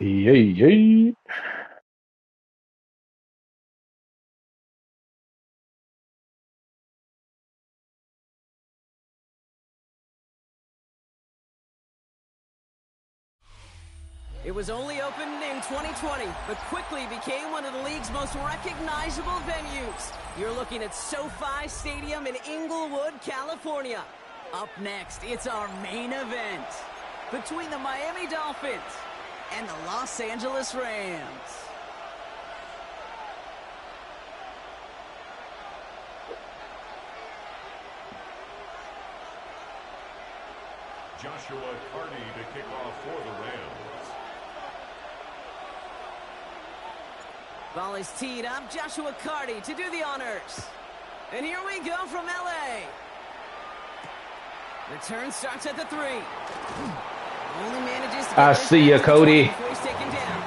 Yay, yay. It was only opened in 2020, but quickly became one of the league's most recognizable venues. You're looking at SoFi Stadium in Inglewood, California. Up next, it's our main event between the Miami Dolphins and the Los Angeles Rams. Joshua Carney to kick off for the Rams. Ball is teed up. Joshua Carney to do the honors. And here we go from L.A. Return starts at the 3. Only manages to get I see you, Cody. before he's taken down.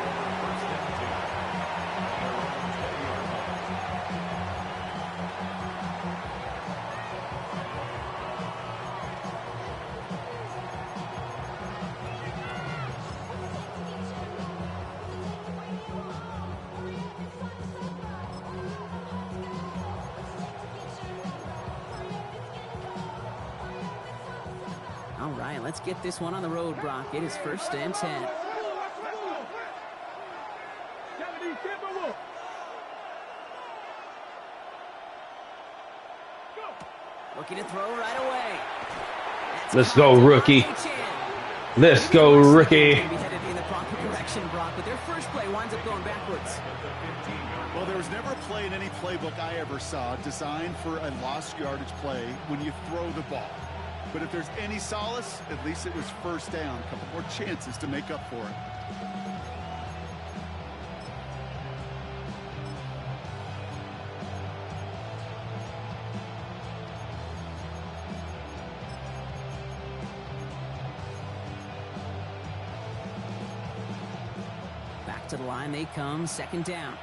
All right, let's get this one on the road, Brock. It is 1st and 10. Looking to throw right away. Let's go, rookie. Let's go, rookie. Headed in the proper direction, Brock, but their first play winds up going backwards. Well, there was never a play in any playbook I ever saw designed for a lost yardage play when you throw the ball. But if there's any solace, at least it was first down. A couple more chances to make up for it. Back to the line they come, 2nd down.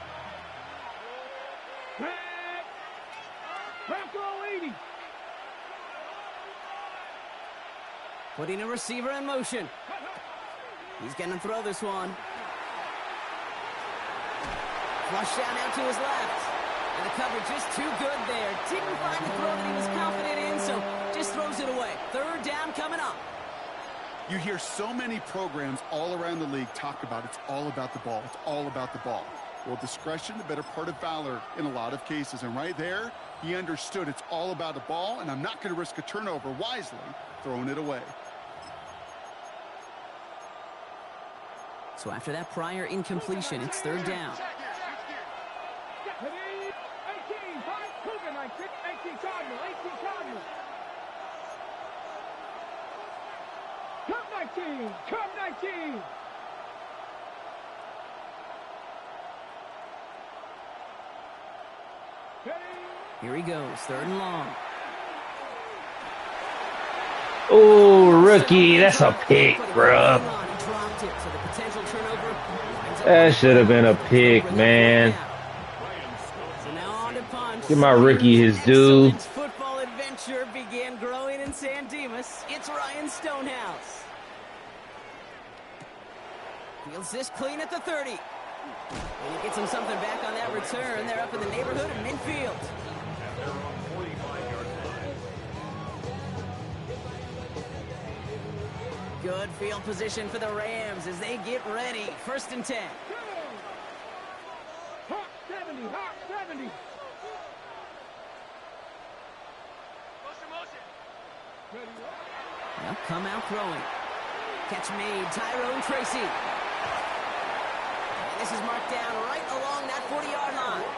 Putting a receiver in motion. He's going to throw this one. Flush down out to his left. And the coverage just too good there. Didn't find the throw that he was confident in, so just throws it away. 3rd down coming up. You hear so many programs all around the league talk about it's all about the ball. It's all about the ball. Well, discretion, the better part of valor in a lot of cases. And right there, he understood it's all about the ball, and I'm not going to risk a turnover wisely, throwing it away. So after that prior incompletion, it's 3rd down. Here he goes, 3rd and long. Oh, rookie. That's a pick, bro. That should have been a pick, man. Give my rookie his due. Football adventure began growing in San Dimas. It's Ryan Stonehouse. Feels this clean at the 30. And he gets him something back on that return. They're up in the neighborhood of midfield. Good field position for the Rams as they get ready. 1st and 10. Hot 70, hot 70. They'll come out throwing. Catch made, Tyrone Tracy. And this is marked down right along that 40-yard line.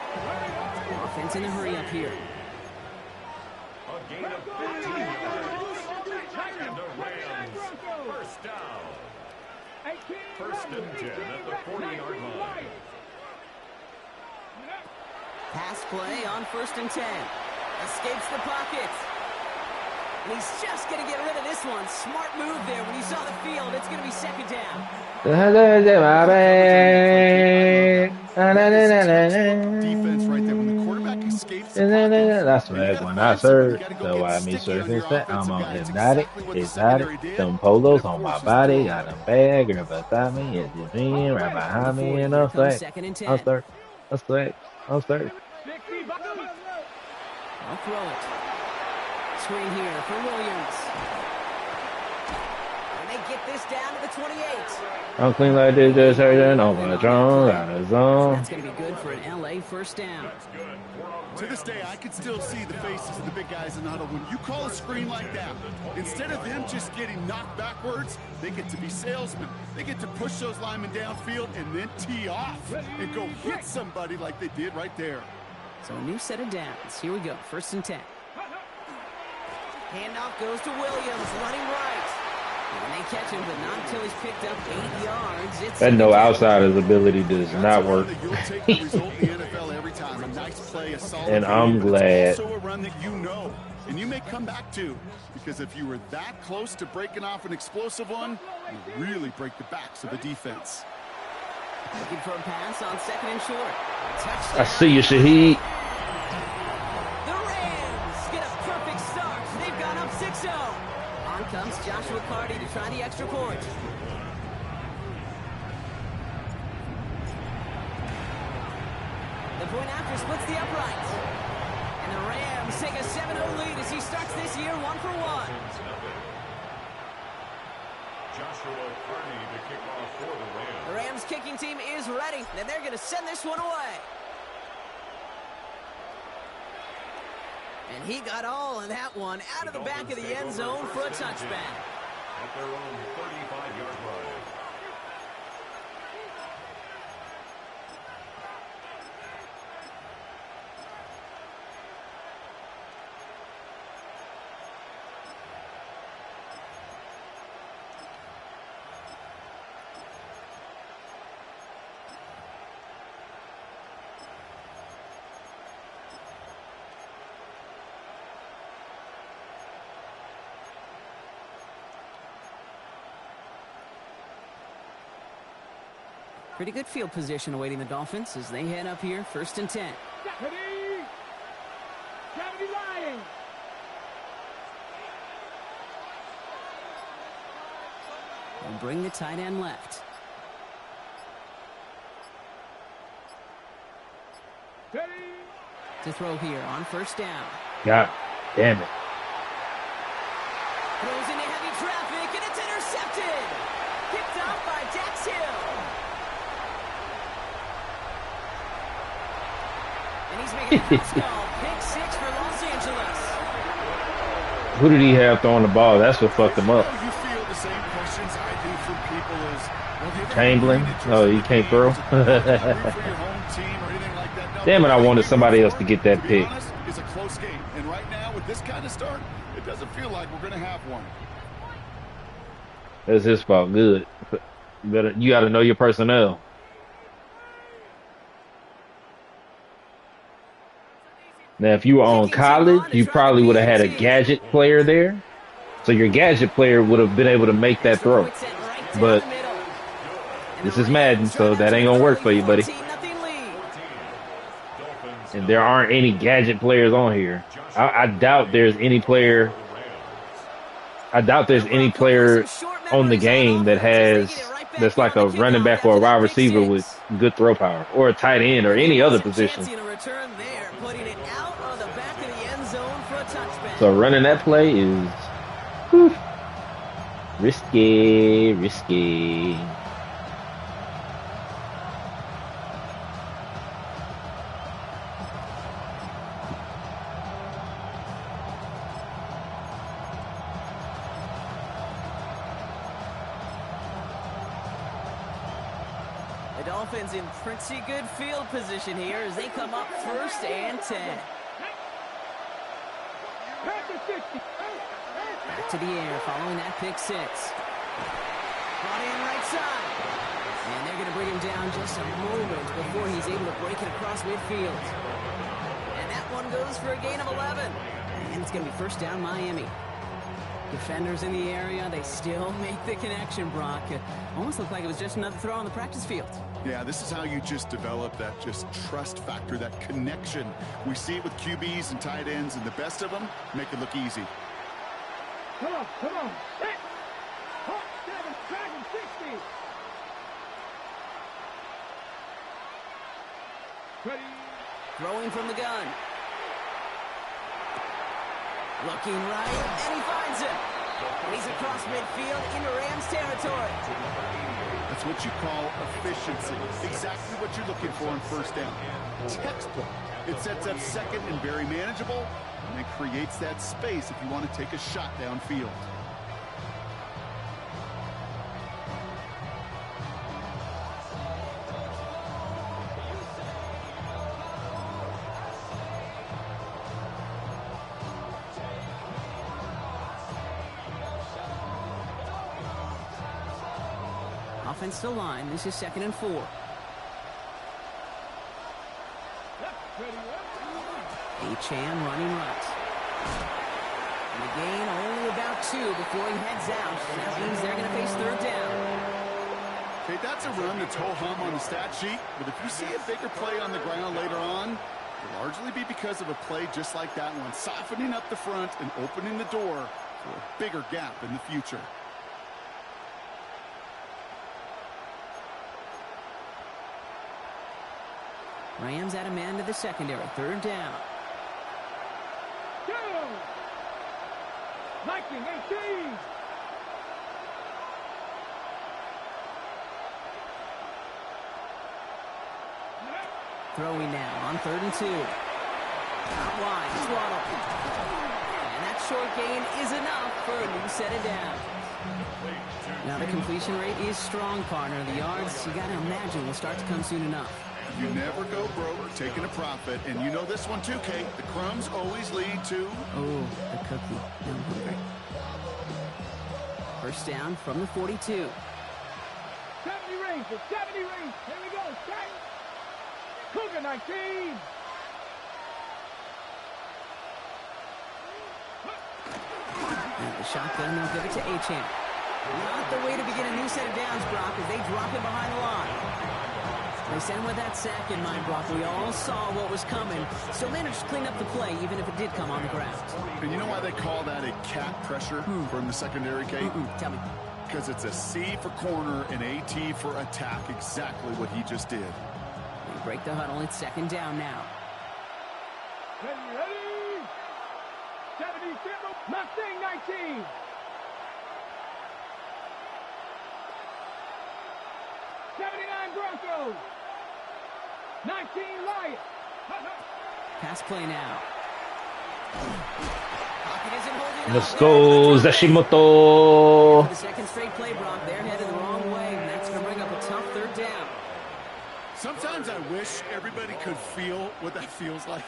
Offense in a hurry up here. A gain of 15 yards. And the Rams, 1st down. 1st and 10 at the 40-yard line. Pass play on 1st and 10. Escapes the pocket. And he's just going to get rid of this one. Smart move there. When you saw the field, it's going to be 2nd down. Defense right there. When the quarterback escapes the pocket, That's And you right. got to When I find somebody. You serve, got to go so get I mean sticky on your surface that I'm offensive on guy. It's hypnotic, exactly what the exotic, secondary did. them And polos of on my course, just body, throw got it. them bag, girl beside me, it's just me, right behind me, 40, and here I'm comes safe. 2nd and I'm 10. safe. I'm safe. I'm safe. I'll throw it. Screen here for Williams. And they get this down to the 28. I'm clean like this, just hurting on my drone, out of So zone. that's going to be good for an LA first down. To this day, I can still see the faces of the big guys in the huddle. When you call a screen like that, instead of them just getting knocked backwards, they get to be salesmen. They get to push those linemen downfield and then tee off and go hit somebody like they did right there. So a new set of downs. Here we go. 1st and 10. Handoff goes to Williams, running right. And they catch him, but not until he's picked up 8 yards. It's That no second down. outsider's ability does not work. That you'll take the result in the NFL every time. A nice play, a solid And game, I'm but glad. it's also a run that you know, and you may come back to, because if you were that close to breaking off an explosive one, you really break the backs of the defense. Looking for a pass on 2nd and short. Touchdown. I see you, Shaheed. The Rams get a perfect start. They've gone up 6-0. On comes Joshua Carty to try the extra point. The point after splits the upright. And the Rams take a 7-0 lead as he starts this year 1 for 1. Joshua Carney to kick off for the Rams. The Rams kicking team is ready, and they're going to send this one away. And he got all of that one out of the back of the end zone for a touchback. At their own 35-yard line. Pretty good field position awaiting the Dolphins as they head up here, 1st and 10. They'll bring the tight end left. To throw here on 1st down. God damn it. Throws into heavy traffic, and it's intercepted. Picked off by Dax Hill. And he's making a house call. Pick 6 for Los Angeles. Who did he have throwing the ball? That's what fucked him up. You feel the same questions I do from people as, well, have you ever Chamberlain? had any Oh, interest he in can't throw. games that root for your home team or anything like that? No, Damn it, I but wanted somebody else to get that be pick. honest, it's a close game. And right now, with this kind of start, it doesn't feel like we're going to have one. That's his fault. Good. You got to know your personnel. Now, if you were on college, you probably would have had a gadget player there. So your gadget player would have been able to make that throw. But this is Madden, so that ain't going to work for you, buddy. And there aren't any gadget players on here. I doubt there's any player. I doubt there's any player on the game that's like a running back or a wide receiver with good throw power, or a tight end or any other position. So running that play is whew, risky. The Dolphins in pretty good field position here as they come up 1st and 10. Back to the air following that pick 6. Brought in right side. And they're going to bring him down just a moment before he's able to break it across midfield. And that one goes for a gain of 11. And it's going to be 1st down Miami. Defenders in the area, they still make the connection, Brock. It almost looked like it was just another throw on the practice field. Yeah, this is how you just develop that just trust factor, that connection. We see it with QBs and tight ends, and the best of them make it look easy. Come on, come on. 6, 7, 60. Ready. Throwing from the gun. Looking right, and he finds him. And he's across midfield into Rams territory. That's what you call efficiency. Exactly what you're looking for on first down. Textbook. It sets up second and very manageable, and it creates that space if you want to take a shot downfield. Offensive line, this is 2nd and 4. Achane running right. And the gain only about 2 before he heads out. That means they're going to face 3rd down. Okay, that's a run that's ho-hum on the stat sheet, but if you see a bigger play on the ground later on, it'll largely be because of a play just like that one, softening up the front and opening the door for a bigger gap in the future. Rams add a man to the secondary. 3rd down. Go! 19-18. Throwing now on 3rd and 2. Out wide, it's Waddle. And that short gain is enough for a new set of downs. Now the completion rate is strong, partner. The yards, you got to imagine, will start to come soon enough. You never go broke taking a profit, and you know this one too, Kate. The crumbs always lead to... Oh, the cookie. I'm hungry. First down from the 42. 70 range, the 70 range. Here we go, Titan. Cougar 19. And the shotgun, they'll give it to Achane. Not the way to begin a new set of downs, Brock, as they drop him behind the line. They sent him with that sack in mind, Brock. We all saw what was coming. Still managed to clean up the play, even if it did come on the ground. And you know why they call that a cat pressure from the secondary, Kate? Tell me. Because it's a C for corner and a T for attack. Exactly what he just did. They break the huddle. It's 2nd down now. Ready? 70 Timber. Mustang 19. Broncos. 19 Lions. Pass play now. Let's go, Zashimoto. The second straight play, Brock. They're headed the wrong way, and that's going to bring up a tough 3rd down. Sometimes I wish everybody could feel what that feels like.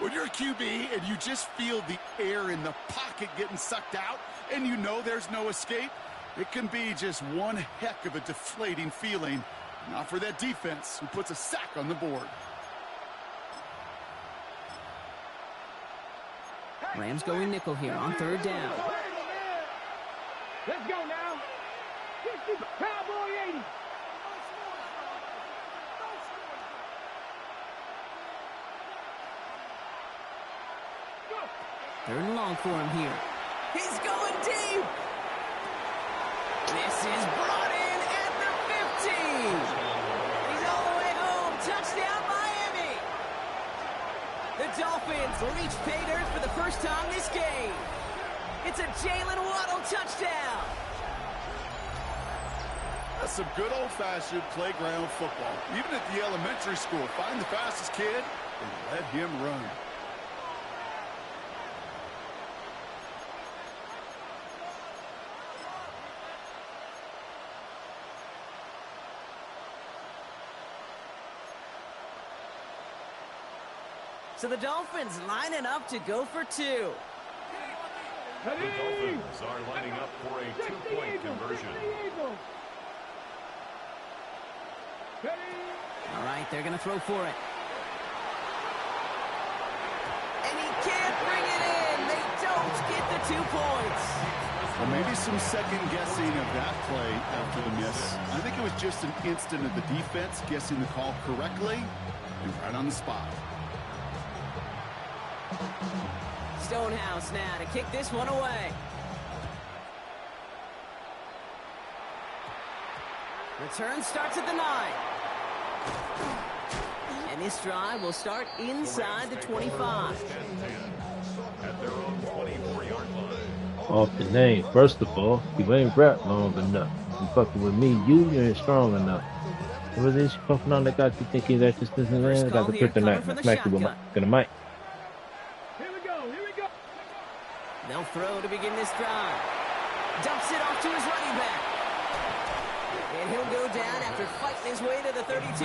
When you're a QB and you just feel the air in the pocket getting sucked out, and you know there's no escape, it can be just one heck of a deflating feeling. Not for that defense who puts a sack on the board. Rams going nickel here on 3rd down. Let's go now. 60, Cowboy 80. Go. 3rd and long for him here. He's going deep. This is brought in at the 15. He's all the way home. Touchdown, Miami. The Dolphins will reach pay dirt for the first time this game. It's a Jalen Waddle touchdown. That's some good old-fashioned playground football. Even at the elementary school, find the fastest kid and let him run. So the Dolphins lining up to go for 2. The Dolphins are lining up for a 2-point conversion. All right, they're going to throw for it. And he can't bring it in. They don't get the 2 points. Well, maybe some second guessing of that play after the miss. I think it was just an instant of the defense guessing the call correctly and right on the spot. Stonehouse now to kick this one away. Return starts at the 9. And this drive will start inside the 25. At their own 24-yard line. Off the name. First of all, you ain't rap long enough. You fucking with me, you ain't strong enough. What is you puffing on that got you thinking that this and that? I got the kryptonite. Smack you with my mic. Here we go. They'll throw to begin this drive. Dumps it off to his running back. And he'll go down after fighting his way to the 32.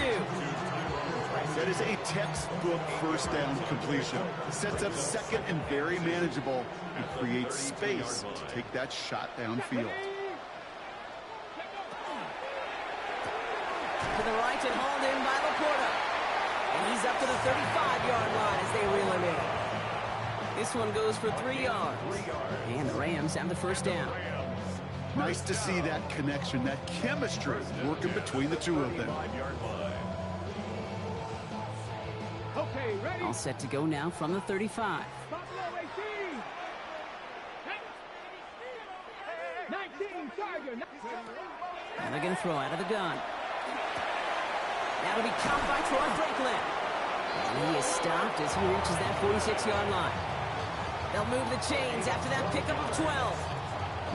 That is a textbook first down completion. Sets up second and very manageable and creates space to take that shot downfield. To the right and hauled in by Laporta. And he's up to the 35-yard line as they reel him in. This one goes for 3 yards. And the Rams have the first down. Nice to see that connection, that chemistry working between the two of them. Okay, ready? All set to go now from the 35. Buffalo 18. 19, Charger. And they're going to throw out of the gun. That'll be caught by Troy Franklin. And he is stopped as he reaches that 46-yard line. They'll move the chains after that pickup of 12.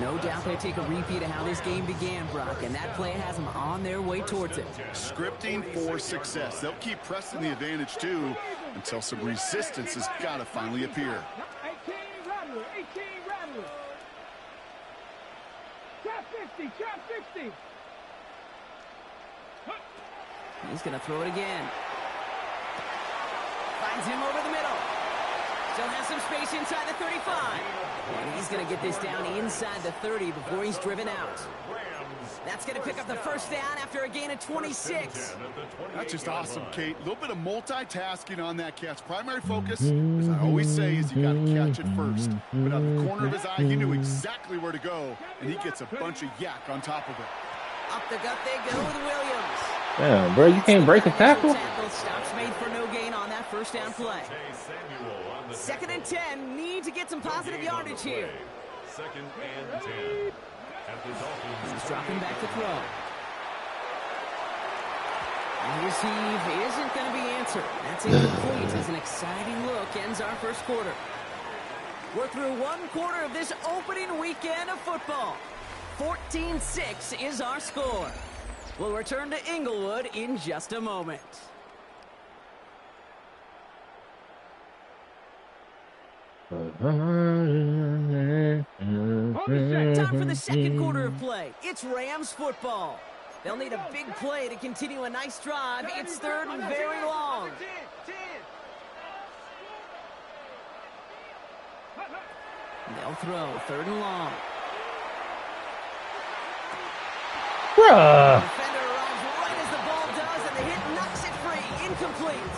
No doubt they take a repeat of how this game began, Brock, and that play has them on their way towards it. Scripting for success. They'll keep pressing the advantage, too, until some resistance has got to finally appear. 18 Rattler. Trap 50. He's going to throw it again. Finds him over the middle. Still has some space inside the 35. And he's going to get this down inside the 30 before he's driven out. That's going to pick up the first down after a gain of 26. That's just awesome, Kate. A little bit of multitasking on that catch. Primary focus, as I always say, is you got to catch it first. But out of the corner of his eye, he knew exactly where to go, and he gets a bunch of yak on top of it. Up the gut they go with Williams. Damn, bro, you can't break a tackle? Stops made for no gain on that first down play. 2nd and 10. Need to get some positive yardage here. 2nd and 10. At the Dolphins. He's dropping back to throw. And receive isn't going to be answered. That's incomplete as an exciting look ends our first quarter. We're through one quarter of this opening weekend of football. 14-6 is our score. We'll return to Inglewood in just a moment. Time for the second quarter of play. It's Rams football. They'll need a big play to continue a nice drive. It's 3rd and very long. They'll throw 3rd and long. Bruh. Defender arrives right as the ball does, and the hit knocks it free. Incomplete.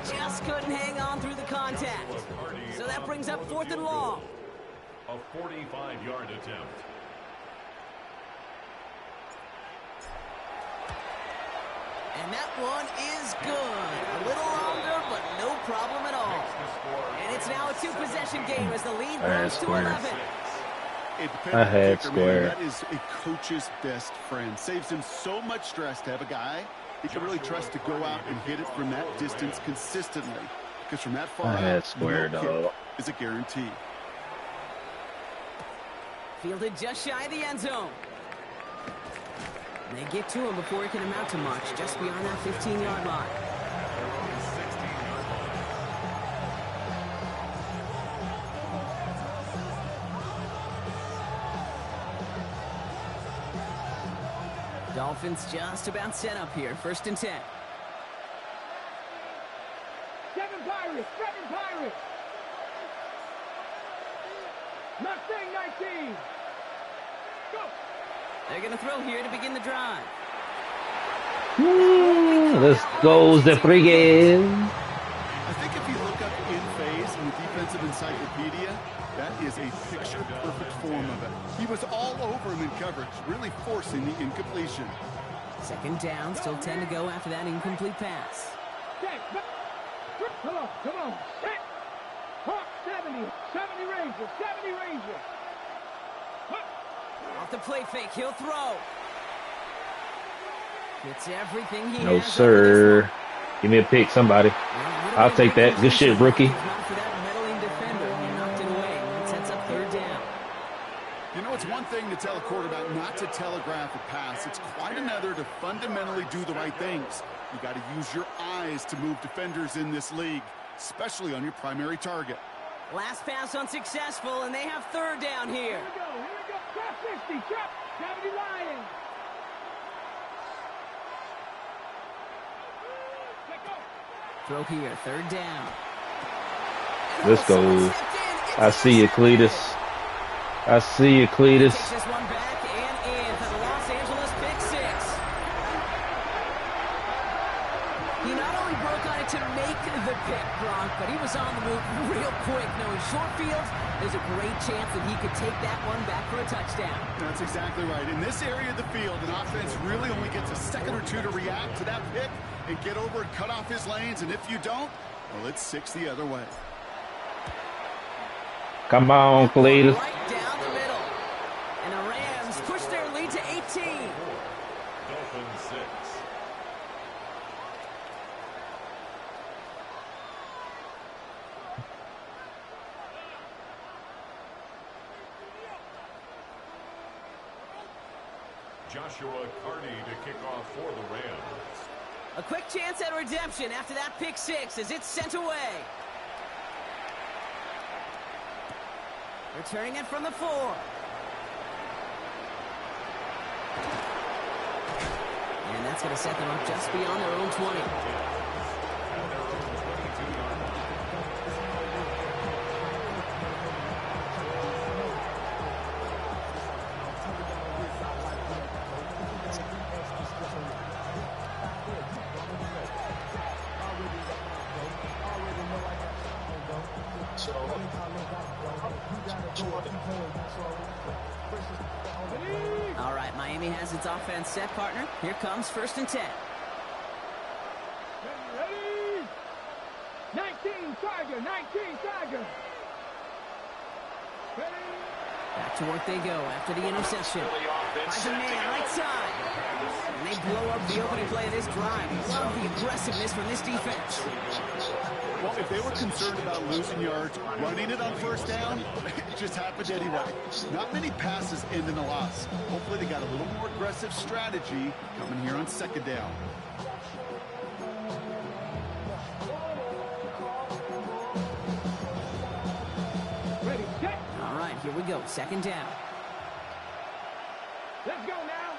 Just couldn't hang on through the contact. So that brings up 4th and long. A 45-yard attempt. And that one is good. A little longer, but no problem at all. And it's now a 2-possession game as the lead grows to 11. I had square. That is a coach's best friend. Saves him so much stress to have a guy he can really trust to go out and hit it from that distance consistently. Because from that far out, square, dog. Is a guarantee. Fielded just shy of the end zone. They get to him before he can amount to much, just beyond that 15-yard line. Dolphins just about set up here. 1st and 10. 7 Pirates. Mustang 19. Go. They're going to throw here to begin the drive. Let's go, Zeprigan. I think if you look up in phase in the defensive encyclopedia, That is a picture-perfect form of it. He was all over him in coverage, really forcing the incompletion. Second down, still 10 to go after that incomplete pass. Come on. Set. Hawk 70 Ranger, 70 Ranger. Off the play fake, he'll throw. Gets everything he No, has. sir. Give me a pick, somebody. I'll take that. Good shit, rookie. For that meddling defender, he knocked it away. That sets up third down. You know, it's one thing to tell a quarterback not to telegraph a pass. It's quite another to fundamentally do the right things. You got to use your eyes to move defenders in this league, especially on your primary target. Last pass unsuccessful, and they have third down here. Here we go. Trap 60, trap 70 Lions. Throw here, third down. Let's go. I see you, Cletus. I see you, Cletus. Takes this one back and in for the Los Angeles pick six. He not only broke on it to make the pick, Gronk, but he was on the move real quick. Knowing short fields, there's a great chance that he could take that one back for a touchdown. That's exactly right. In this area of the field, an offense really only gets a second or two to react to that pick and get over and cut off his lanes. And if you don't, well, it's 6 the other way. Come on, Cletus. Right down the middle. And the Rams push their lead to 18. Dolphins 6. Joshua Carty to kick off for the Rams. A quick chance at redemption after that pick six as it's sent away. Returning it from the 4. And that's going to set them up just beyond their own 20. All right, Miami has its offense set, partner. Here comes 1st and 10. Ready? 19 Tiger. Ready? Back to work they go after the interception. Finds a man right side. And they blow up the opening play of this drive. Love the aggressiveness from this defense. Well, if they were concerned about losing yards, running it on first down, it just happened anyway. Not many passes end in a loss. Hopefully they got a little more aggressive strategy coming here on second down. Ready, set. All right, here we go. Second down. Let's go now.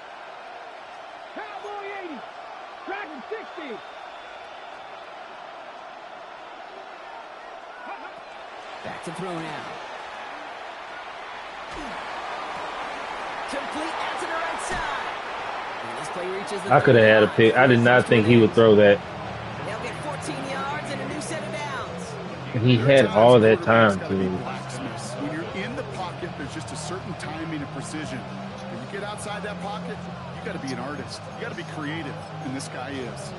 Cowboy 80. Dragon 60. Back to throw now. Complete out to the right side. And this play reaches the I could have had a pick. I did not think he would throw that. They'll get 14 yards and a new set of downs. And he had all that time to. When you're in the pocket, there's just a certain timing and precision. When you get outside that pocket, you got to be an artist. You got to be creative, and this guy is.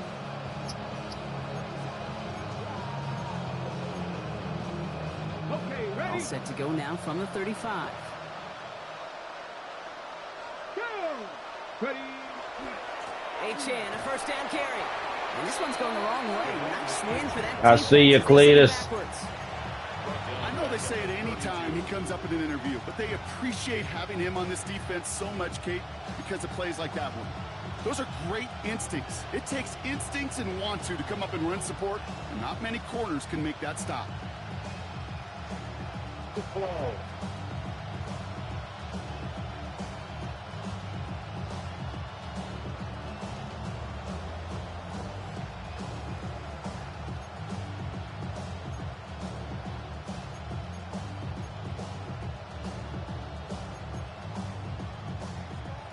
Okay, ready? All set to go now from the 35. Go. Ready? A-Chan, a first down carry. And this one's going the wrong way. Nice win for that I defense see you, as they send it Cletus. backwards. I know they say it any time he comes up in an interview, but they appreciate having him on this defense so much, Kate, because of plays like that one. Those are great instincts. It takes instincts and want to come up and run support, and not many corners can make that stop.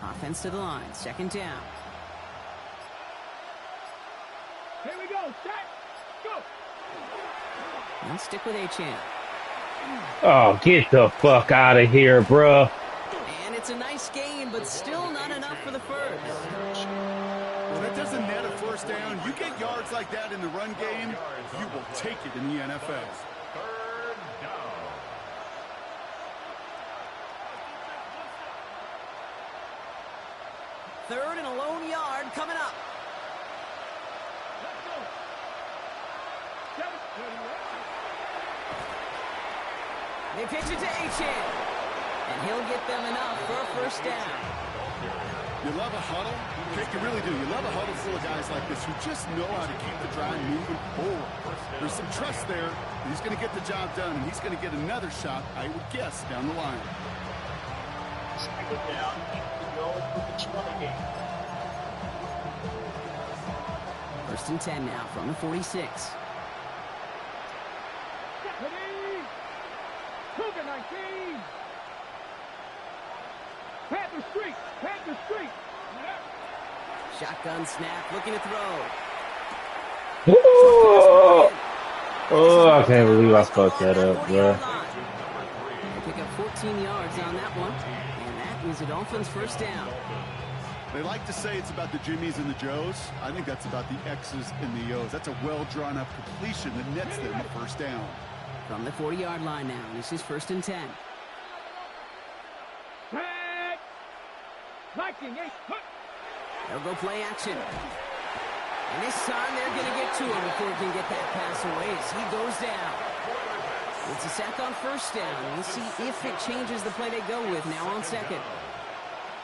Offense to the line. Second down. Here we go. Set. Go. Now stick with A-Chan. Oh, get the fuck out of here, bruh. And it's a nice gain, but still not enough for the first. Well, that doesn't net a first down. You get yards like that in the run game, you will take it in the NFL. Third down. Third and a lone yard coming up. They pitch it to Achane. And he'll get them enough for a first down. You love a huddle? Jake, you really do. You love a huddle full of guys like this who just know how to keep the drive moving forward. There's some trust there. He's going to get the job done, and he's going to get another shot, I would guess, down the line. First and 10 now from the 46. Cougar 19. Panther Street. Panther Street. Shotgun snap, looking to throw. Ooh. Oh, I can't believe I fucked that up, bro. They pick up 14 yards on that one, and that is a Dolphins first down. They like to say it's about the Jimmies and the Joes. I think that's about the X's and the O's. That's a well-drawn-up completion that nets them a first down. From the 40-yard line now, this is first and 10. Tag. Liking it. They'll go play action. And this time they're going to get to him before he can get that pass away as he goes down. It's a sack on first down. We'll see if it changes the play they go with now on second.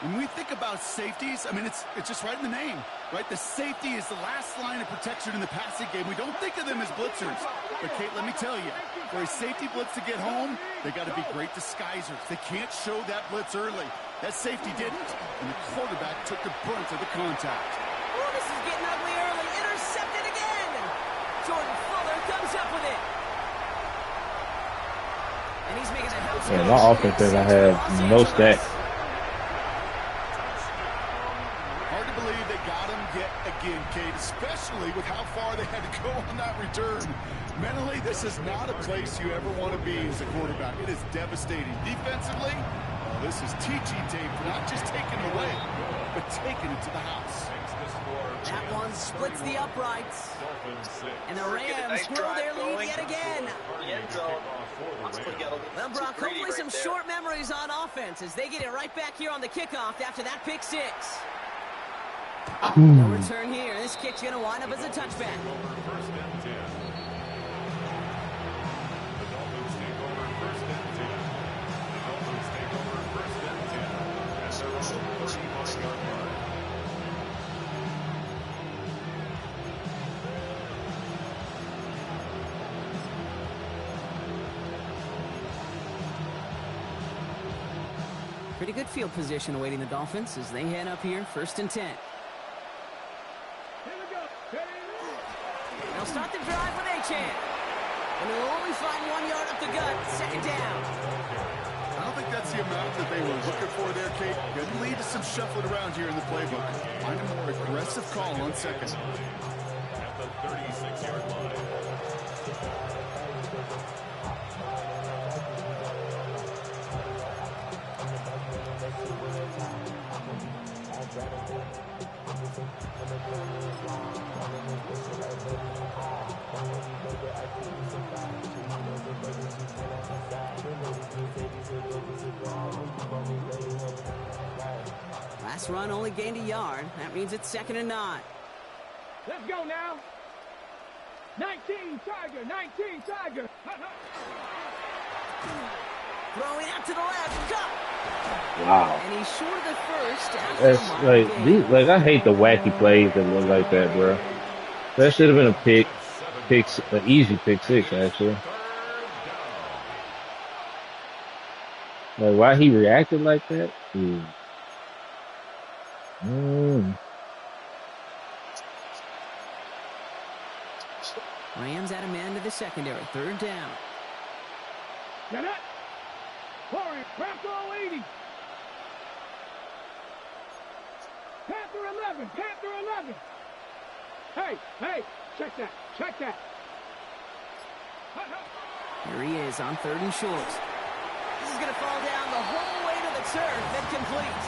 When we think about safeties, I mean, it's just right in the name, right? The safety is the last line of protection in the passing game. We don't think of them as blitzers. But, Kate, let me tell you, for a safety blitz to get home, they got to be great disguisers. They can't show that blitz early. That safety didn't, and the quarterback took the brunt of the contact. Oh, this is getting ugly early. Intercepted again. Jordan Fuller comes up with it. And he's making a house. Yeah, my offense doesn't have no stats. Hard to believe they got him yet again, Kate, especially with how far they had to go on that return. Mentally, this is not a place you ever want to be as a quarterback. It is devastating. Defensively, this is teaching tape for not just taking it away, but taking it to the house. That one splits the uprights. And the Rams grow their lead yet again. Well, Brock, hopefully some short memories on offense as they get it right back here on the kickoff after that pick six. No return here. This kick's going to wind up as a touchback. Pretty good field position awaiting the Dolphins as they head up here, first and 10. They'll start the drive with Achane. And they'll only find 1 yard up the gut, second down. I don't think that's the amount that they were looking for there, Kate. Could lead to some shuffling around here in the playbook. Find a more aggressive call on second. At the 36-yard line. Last run only gained a yard. That means it's second and 9. Let's go now. 19 Tiger, 19 Tiger. Throwing out to the left, cut. Wow. And he's short of the first. That's like I hate the wacky plays that look like that, bro. That should have been a an easy pick six, actually. Like why he reacted like that? Rams at a man to the secondary, third down. Get it. Warrior, craft all 80. Panther 11, Panther 11. Hey, check that. Here he is on 3rd and short. This is going to fall down the whole way to the turf and complete.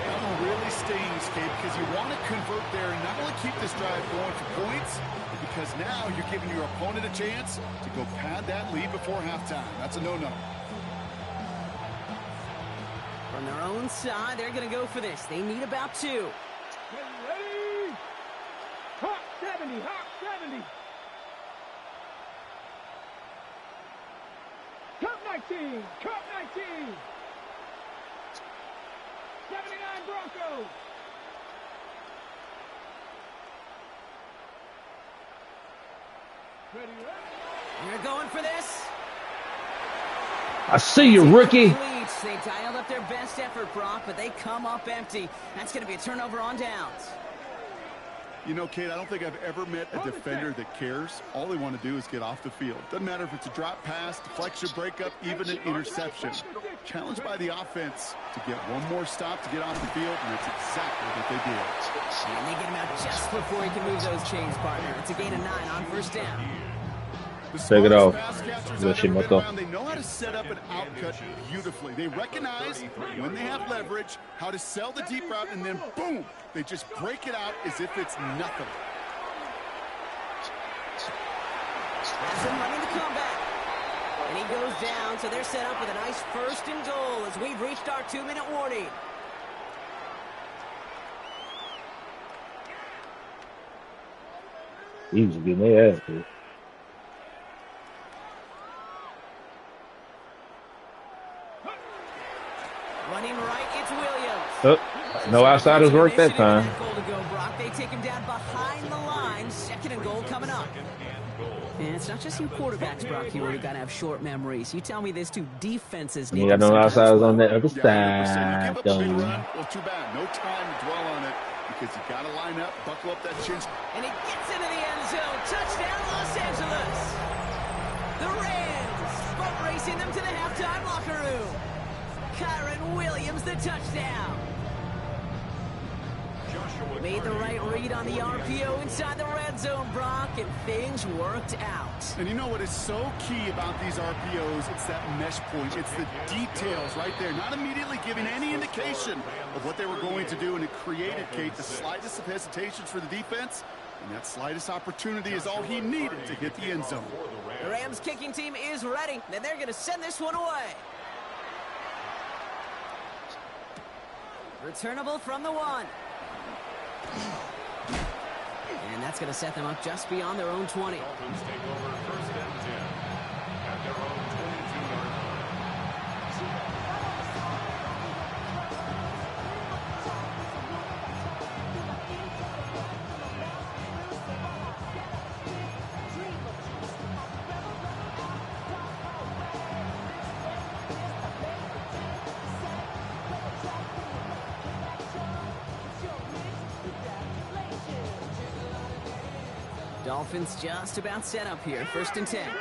That one really stings, Kate, because you want to convert there and not only keep this drive going for points, but because now you're giving your opponent a chance to go pad that lead before halftime. That's a no-no. From their own side, they're going to go for this. They need about 2. Ready? Hot 70, hot 70. Cup 19, Cup 19. 79 Broncos. Ready, ready? They're going for this. I see you, rookie. They dialed up their best effort, Brock, but they come up empty. That's going to be a turnover on downs. You know, Kate, I don't think I've ever met a defender that cares. All they want to do is get off the field. Doesn't matter if it's a drop pass, deflection, breakup, even an interception. Challenged by the offense to get one more stop to get off the field, and that's exactly what they did. And they get him out just before he can move those chains, partner. It's a gain of 9 on 1st down. Take it off. They know how to set up an outcut beautifully. They recognize when they have leverage, how to sell the deep route, and then boom, they just break it out as if it's nothing. Has him running the comeback. And he goes down, so they're set up with a nice 1st and goal as we've reached our 2-minute warning. He was getting their ass beat. Running right, it's Williams. Oh, no outsiders work that time. Goal to go, Brock. They take him down behind the line. 2nd and goal coming up. And it's not just you quarterbacks, Brock. You really got to have short memories. You tell me there's 2 defenses. You got no outsiders on that other side. Well, too bad. No time to dwell on it because you got to line up, buckle up that chin. And he gets into the end zone. Touchdown, Los Angeles. The Rams boat racing them to the halftime locker room. Kyron Williams, the touchdown. Made the right read on the RPO inside the red zone, Brock, and things worked out. And you know what is so key about these RPOs? It's that mesh point. It's the details right there. Not immediately giving any indication of what they were going to do, and it created, Kate, the slightest of hesitations for the defense. And that slightest opportunity is all he needed to hit the end zone. The Rams kicking team is ready, and they're going to send this one away. Returnable from the 1. And that's going to set them up just beyond their own 20. Dolphins take over 1st and 10 at their own 22-yard Dolphins just about set up here. 1st and 10. Here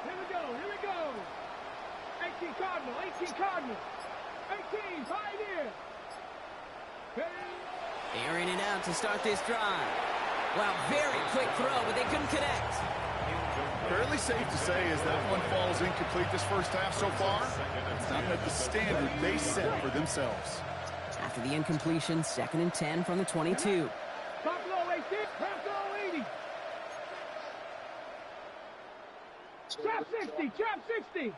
we go, here we go. 18 Cardinal, 18 Cardinal. 18, Pioneer. Airing it out to start this drive. Wow, very quick throw, but they couldn't connect. Fairly safe to say as that one falls incomplete this first half so far. It's not met the standard they set for themselves. After the incompletion, 2nd and 10 from the 22. Buffalo 18, Buffalo 80. Trap 60, trap 60.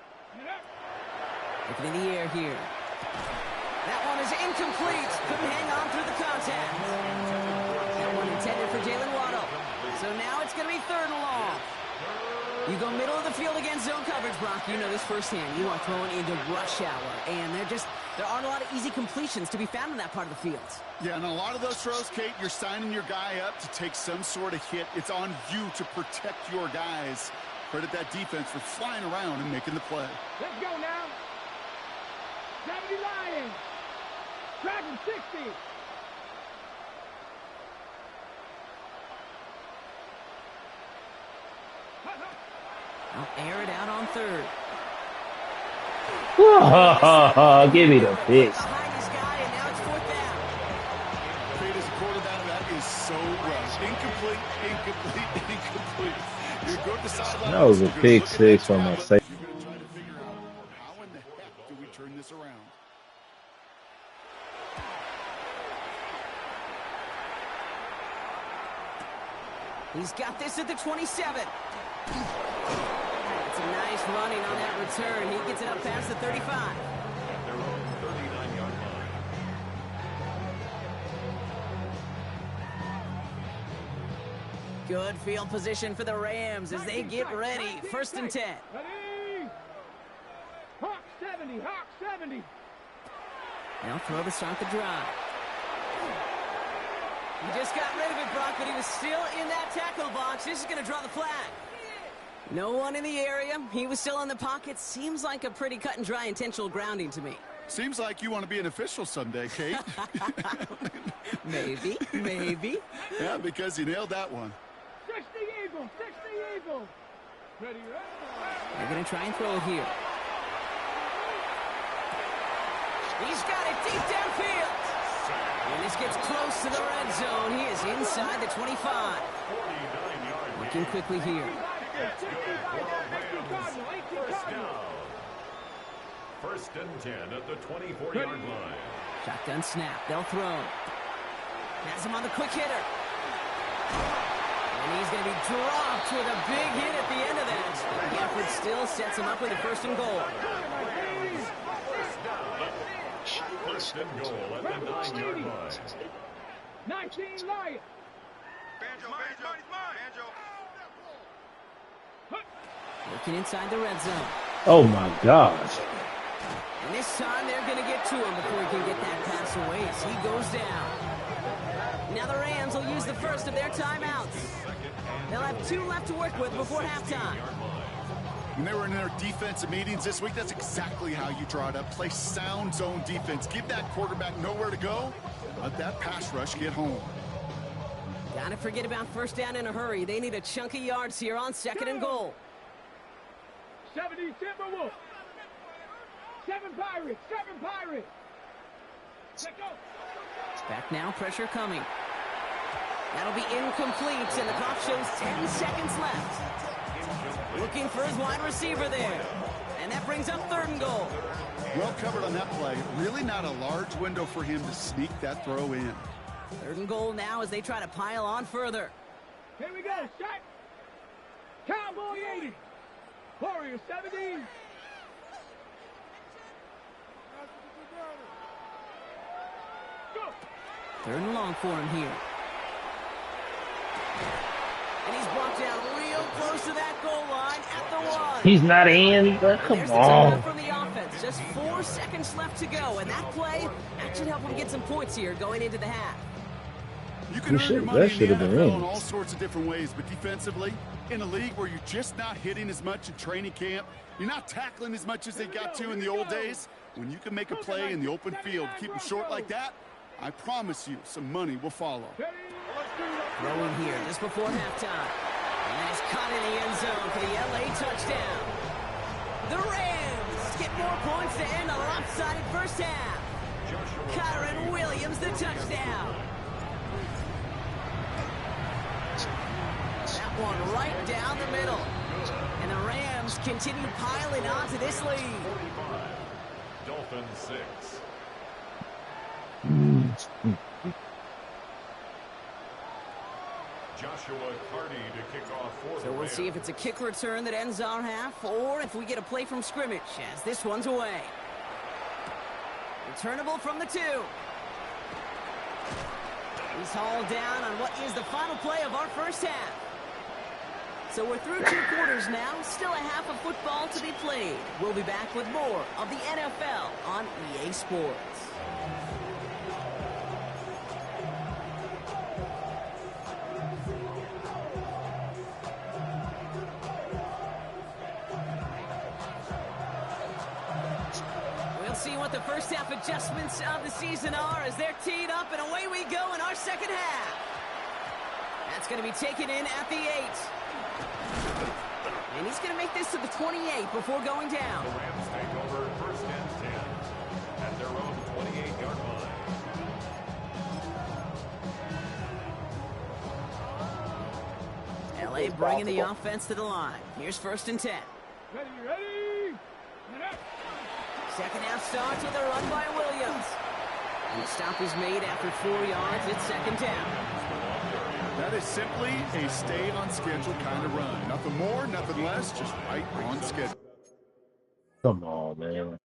Looking in the air here. That one is incomplete. Couldn't hang on through the contact. That one intended for Jalen Waddle. So now it's going to be 3rd and long. You go middle of the field against zone coverage, Brock. You know this firsthand. You are throwing into rush hour. And there aren't a lot of easy completions to be found in that part of the field. Yeah, and a lot of those throws, Kate, you're signing your guy up to take some sort of hit. It's on you to protect your guys. Credit that defense for flying around and making the play. Let's go now. 70 Lions. Dragon 60. I'll air it out on 3rd. Give me the pitch. Behind his guy, and now it's 4th down. Kate, as a quarterback, that is so rough. Incomplete, incomplete, incomplete. You go to the sideline. That was a You're gonna pick look at that six on my tablet. safety. You're going to try to figure out how in the heck do we turn this around. He's got this at the 27. It's a nice running on that return. He gets it up past the 35. Their own 39-yard line. Good field position for the Rams as they get ready. 1st and 10. Ready? Hawk 70, Hawk 70. They'll throw to start the drive. He just got rid of it, Brock, but he was still in that tackle box. This is going to draw the flag. No one in the area. He was still in the pocket. Seems like a pretty cut and dry intentional grounding to me. Seems like you want to be an official someday, Kate. Maybe, maybe. Yeah, because you nailed that one. 60 Eagle, 60 Eagle. Ready, They're going to try and throw it here. He's got it deep downfield. And this gets close to the red zone. He is inside the 25. 49-yard Looking quickly here. First down. 1st and 10 at the 24-yard line. Shotgun snap. They'll throw. Has him on the quick hitter. And he's going to be dropped with a big hit at the end of that. The effort still sets him up with a 1st and goal. 1st and goal at the 9-yard line. 19 Lions. Looking inside the red zone. Oh my gosh. And this time they're going to get to him before he can get that pass away as he goes down. Now the Rams will use the first of their timeouts. They'll have 2 left to work with before halftime. When they were in their defensive meetings this week, that's exactly how you draw it up. Play sound zone defense. Give that quarterback nowhere to go. Let that pass rush get home. Gotta forget about 1st down in a hurry. They need a chunk of yards here on 2nd and goal. 70 Timberwolves. 7 Pirates, 7 Pirates. Let go. Back now, pressure coming. That'll be incomplete, and the clock shows 10 seconds left. Looking for his wide receiver there. And that brings up 3rd and goal. Well covered on that play. Really not a large window for him to sneak that throw in. 3rd and goal now as they try to pile on further. Here we go, shot. Cowboy 80. Warrior 70. Go. 3rd and long for him here. And he's brought down real close to that goal line at the 1. He's not in. Come There's the on. timeout from the offense. Just 4 seconds left to go. And that play, that should help him get some points here going into the half. You can earn your money in the NFL in all sorts of different ways, but defensively, in a league where you're just not hitting as much in training camp, you're not tackling as much as they got to in the old days, when you can make a play in the open field, keep them short like that, I promise you some money will follow. Throwing here just before halftime. And it's caught in the end zone for the LA touchdown. The Rams get more points to end a lopsided first half. Kyron Williams the touchdown. That one right down the middle. And the Rams continue piling on to this lead. 45. Dolphins 6. Joshua Carty to kick off for So we'll see if it's a kick return that ends our half, or if we get a play from scrimmage as this one's away. Returnable from the 2. He's hauled down on what is the final play of our first half. So we're through 2 quarters now, still a half of football to be played. We'll be back with more of the NFL on EA Sports. We'll see what the first half adjustments of the season are as they're teed up, and away we go in our second half. That's going to be taken in at the 8. And he's going to make this to the 28 before going down. The Rams take over 1st and 10 at their own 28-yard line. Play bringing the offense to the line. Here's 1st and 10. Ready, ready. And up. Second half starts with a run by Williams. And the stop is made after 4 yards. It's 2nd down. That is simply a stay on schedule kind of run. Nothing more, nothing less, just right on schedule. Come on, man.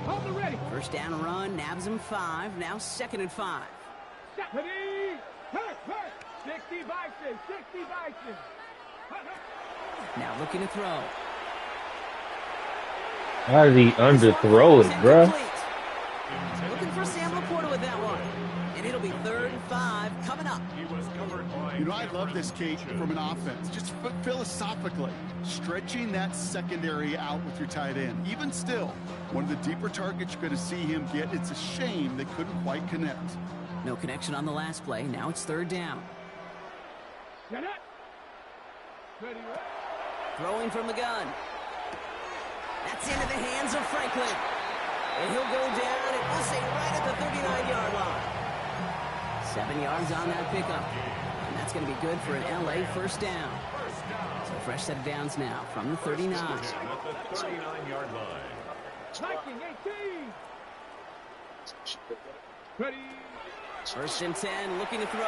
Hold the ready. 1st down run, nabs him 5. Now 2nd and 5. Ready. Hurt, hurt. 60 Bison, 60 Bison. Now looking to throw. How did he underthrow it, bruh? Looking for Sam Laporta with that one. And it'll be 3rd and 5 coming up. You know, I love this, Kate, from an offense. Just philosophically, stretching that secondary out with your tight end. Even still, one of the deeper targets you're going to see him get. It's a shame they couldn't quite connect. No connection on the last play. Now it's 3rd down. Get it. Ready, ready. Throwing from the gun. That's into the hands of Franklin. And he'll go down, and we'll say right at the 39-yard line. 7 yards on that pickup. And that's going to be good for an LA 1st down. So fresh set of downs now from the 39. At the 39-yard line. Viking 18. Ready. 1st and 10, looking to throw.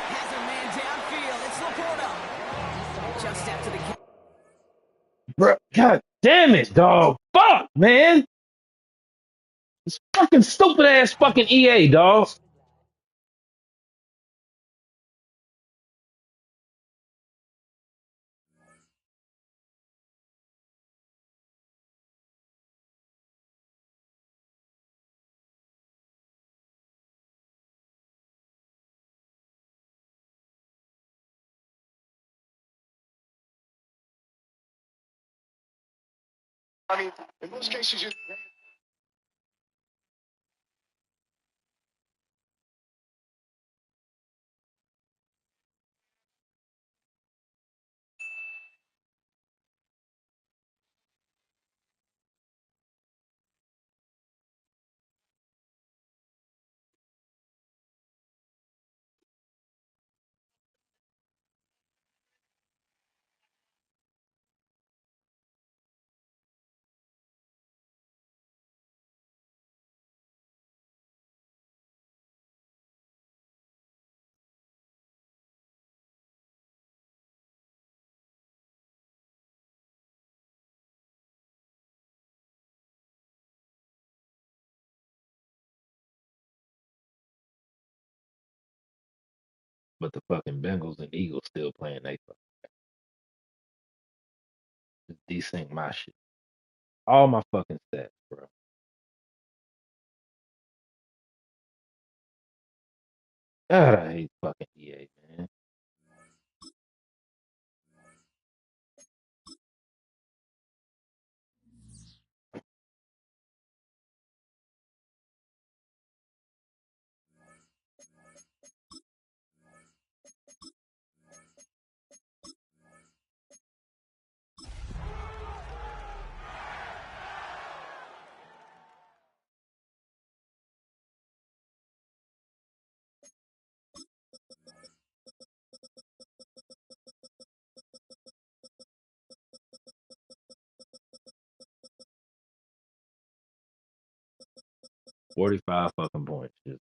Has a man downfield. It's Laporta. Just after the... Bro, God damn it, dog. Fuck, man. This fucking stupid ass fucking EA, dog. I mean, in most cases, you. But the fucking Bengals and Eagles still playing they fucking desync my shit. All my fucking stats, bro. God, I hate fucking EA, man. $45 fucking points. Just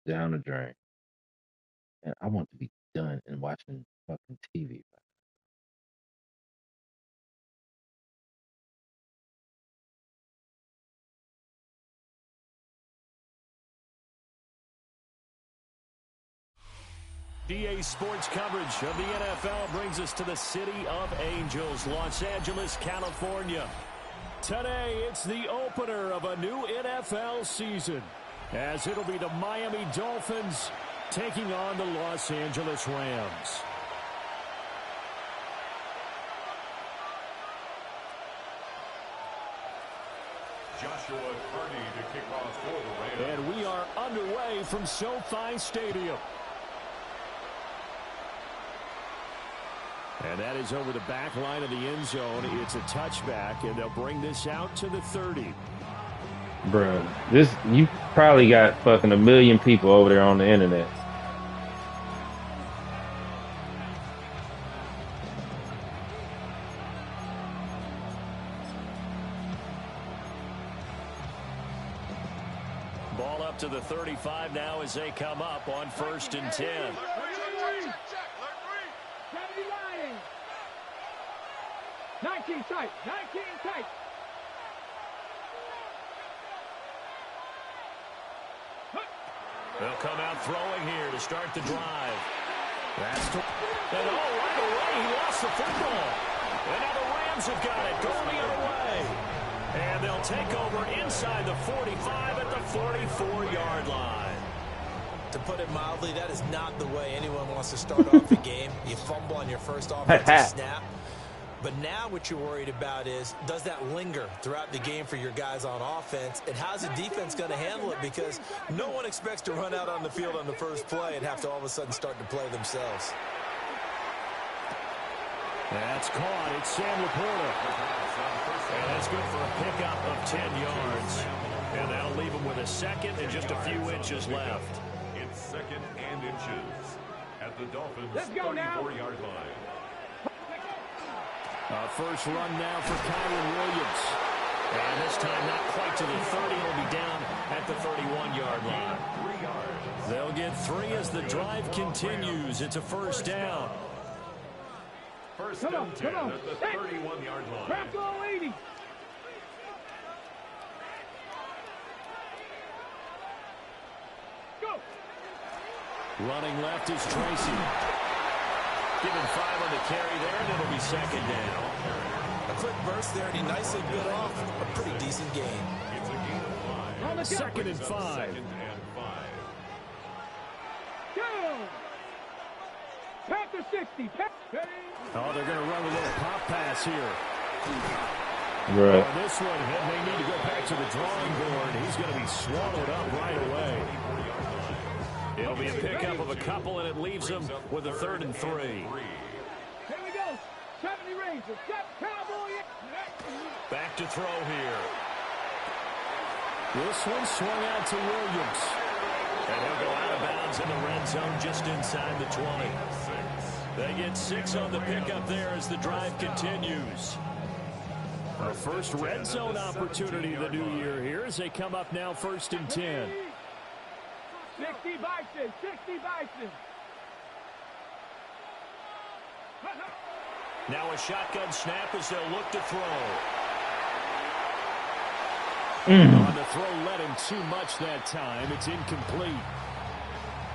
down the drain. And I want to be done and watching fucking TV. DA Sports coverage of the NFL brings us to the City of Angels, Los Angeles, California. Today, it's the opener of a new NFL season, as it'll be the Miami Dolphins taking on the Los Angeles Rams. And we are underway from SoFi Stadium. And that is over the back line of the end zone. It's a touchback, and they'll bring this out to the 30. Bro, you probably got fucking 1 million people over there on the internet. Ball up to the 35 now as they come up on 1st and 10. 19 tight, 19 tight. They'll come out throwing here to start the drive. And right away, he lost the football. And now the Rams have got it, going the other way. And they'll take over inside the 45 at the 44-yard line. To put it mildly, that is not the way anyone wants to start off a game. You fumble on your first offensive snap. But now what you're worried about is, does that linger throughout the game for your guys on offense? And how's the defense going to handle it? Because no one expects to run out on the field on the first play and have to all of a sudden start to play themselves. That's caught. It's Sam Laporta. And that's good for a pickup of 10 yards. And that'll leave him with a second and just a few inches left. It's second and inches at the Dolphins' 34-yard line. First run now for Kyron Williams. And this time not quite to the 30. He'll be down at the 31-yard line. They'll get 3 as the drive continues. It's a first down. First and 10 at the 31-yard line. Crack all 80. Go. Running left is Tracy. Given 5 on the carry there, and it'll be second down. A quick burst there, and he nicely bit off a pretty decent gain. It's a gain of 5. Second and 5. Second and 5. Go. Panther 60. Oh, they're going to run a little pop pass here. Right. Oh, this one, they need to go back to the drawing board. He's going to be swallowed up right away. It'll be a pickup of a couple, and it leaves them with a 3rd and 3. Here we go. 70 Rangers. Cowboy. Back to throw here. This one swung out to Williams. And he'll go out of bounds in the red zone just inside the 20. They get 6 on the pickup there as the drive continues. Our first red zone opportunity of the new year here as they come up now 1st and 10. 60 Bison. 60 Bison. Now a shotgun snap as they'll look to throw. On the throw led him too much that time. It's incomplete.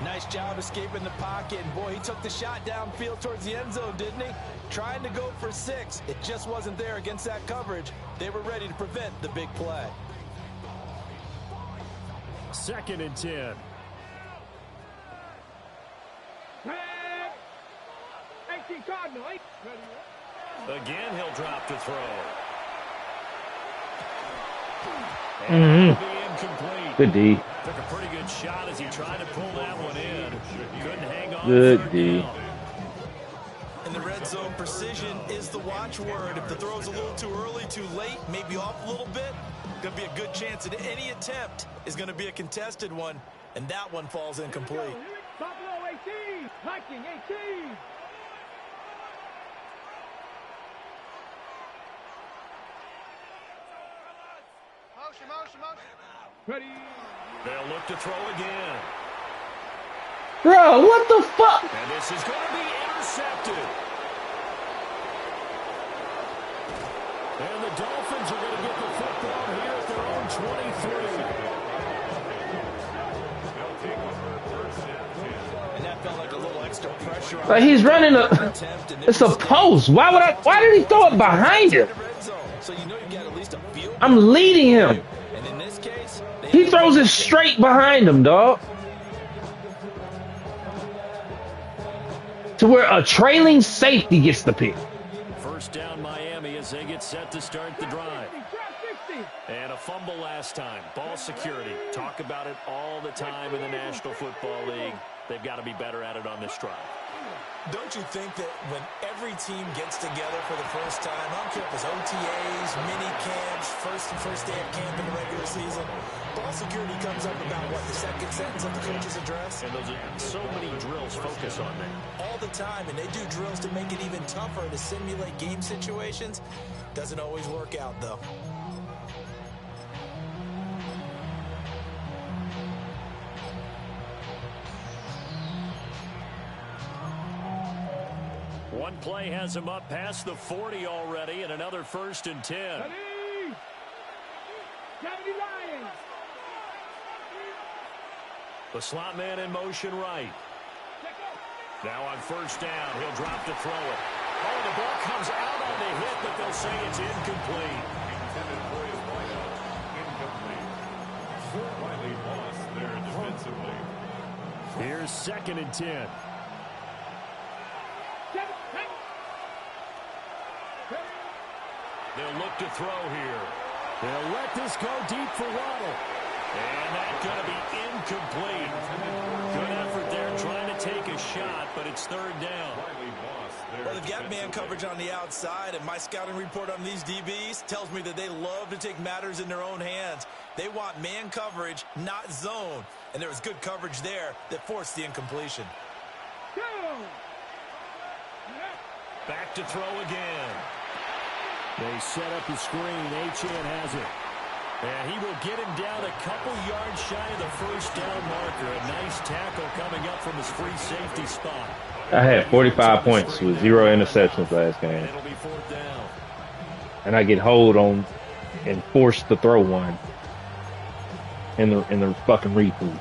Nice job escaping the pocket. And boy, he took the shot downfield towards the end zone, didn't he? Trying to go for 6. It just wasn't there against that coverage. They were ready to prevent the big play. 2nd and 10. 18 Cardinal. Again, he'll drop to throw. Incomplete. Good D. Took a pretty good shot as he tried to pull that one in. Couldn't hang on. Good D. In the red zone, precision is the watchword. If the throw's a little too early, too late, maybe off a little bit, going to be a good chance that any attempt is going to be a contested one, and that one falls incomplete. Buffalo 18. Viking 18. Ready. They'll look to throw again. Bro, what the fuck? And this is going to be intercepted. And the Dolphins are going to get the football here at their own 23. And that felt like a little extra pressure. Like he's running it's a post. Why did he throw it behind him? So you know you got at least a field. I'm leading him. And in this case, He throws it straight behind him, dog. To where a trailing safety gets the pick. First down Miami as they get set to start the drive. And a fumble last time. Ball security. Talk about it all the time in the National Football League. They've got to be better at it on this drive. Don't you think that when every team gets together for the first time, I don't care if it's OTAs, mini camps, first day of camp in the regular season, ball security comes up about, what, the second sentence of the coach's address? And those are so many drills focus on that. All the time, and they do drills to make it even tougher to simulate game situations. Doesn't always work out, though. One play has him up past the 40 already, and another 1st and 10. The slot man in motion right. Now on 1st down, he'll drop to throw it. Oh, the ball comes out on the hit, but they'll say it's incomplete. Intended for his wideout. Incomplete. Slightly lost there defensively. Here's 2nd and 10. They'll look to throw here. They'll let this go deep for Waddle. And that's going to be incomplete. Good effort there trying to take a shot, but it's 3rd down. Well, they've got man coverage on the outside, and my scouting report on these DBs tells me that they love to take matters in their own hands. They want man coverage, not zone. And there was good coverage there that forced the incompletion. Back to throw again. They set up the screen. Achane has it. And he will get him down a couple yards shy of the 1st down marker. A nice tackle coming up from his free safety spot. I had 45 points with 0 interceptions last game. It'll be 4th down. And I get hold on and forced to throw one in the fucking replay.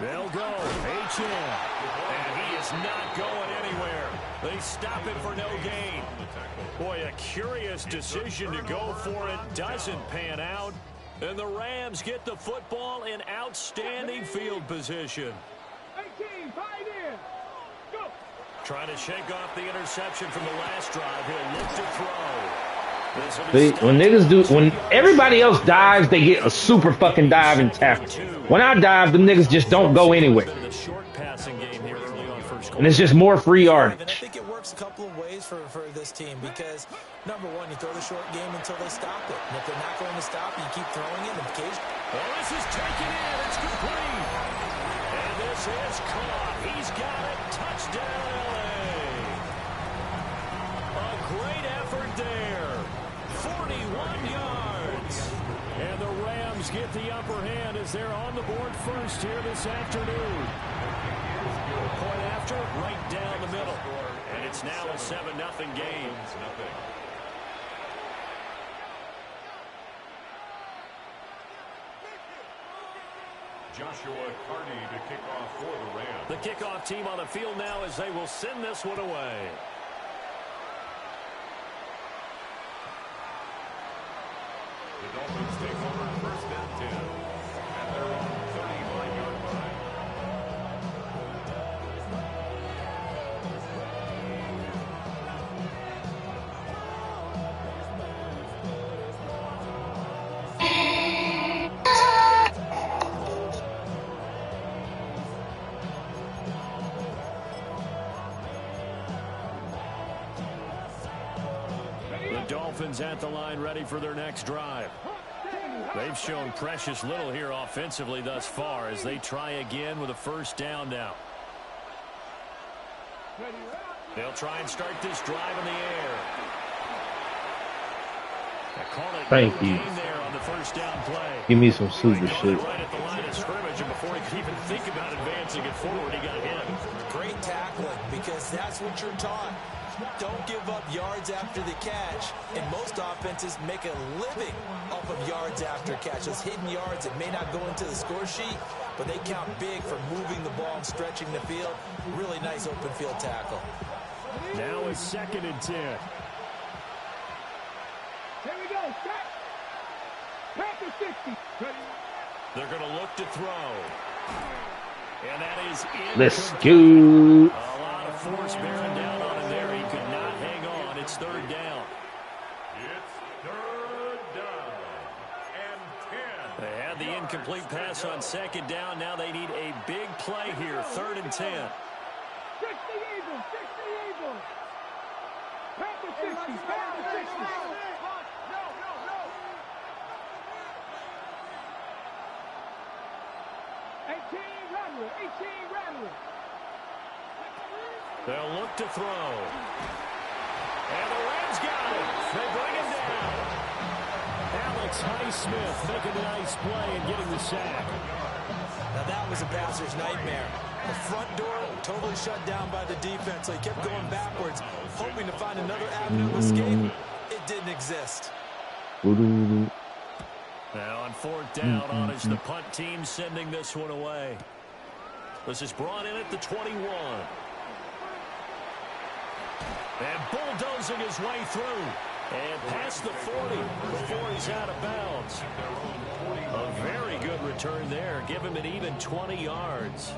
They'll go. Achane. And he is not going anywhere. They stop it for no gain. Boy, a curious decision to go for it. Doesn't pan out. And the Rams get the football in outstanding field position. 18, pioneer. Go. Trying to shake off the interception from the last drive. He'll look to throw. See, when everybody else dives, they get a super fucking dive and tackle. When I dive, the niggas just don't go anywhere. And it's just more free yardage. And I think it works a couple of ways for this team because, number one, you throw the short game until they stop it. And if they're not going to stop, you keep throwing it. And this is taken in. It's complete. And this is caught. He's got it. Touchdown, LA. A great effort there. 41 yards. And the Rams get the upper hand as they're on the board first here this afternoon. Point after, right down the middle. And it's now a 7-0 game. Joshua Carney to kick off for the Rams. The kickoff team on the field now as they will send this one away. The Dolphins take over 1st and 10 at their own 35-yard line. Dolphins at the line ready for their next drive. They've shown precious little here offensively thus far as they try again with a 1st down now. They'll try and start this drive in the air. Thank you. There on the 1st down play. Give me some super shit. Right at the line of scrimmage, and before he could even think about advancing it forward, he got hit. Great tackling because that's what you're taught. Don't give up yards after the catch. And most offenses make a living off of yards after catch. Those hidden yards that may not go into the score sheet, but they count big for moving the ball and stretching the field. Really nice open field tackle. Now it's 2nd and 10. They're going to look to throw. And that is Let's incomplete. go. A lot of force bearing down on him there. He could not hang on. It's third down. It's third down and 10. They had the incomplete pass on second down. Now they need a big play here. Third and 10. 60 Eagles, 60 Eagles. Panther 60, Panther 60. No. 18 Rattler. They'll look to throw. And the Rams got it. They bring him down. Alex Highsmith making a nice play and getting the sack. Now that was a passer's nightmare. The front door totally shut down by the defense, so he kept going backwards, hoping to find another avenue of escape. It didn't exist. Now on fourth down, on is the punt team sending this one away. This is brought in at the 21. And bulldozing his way through. And past the 40 before he's out of bounds. A very good return there. Give him an even 20 yards.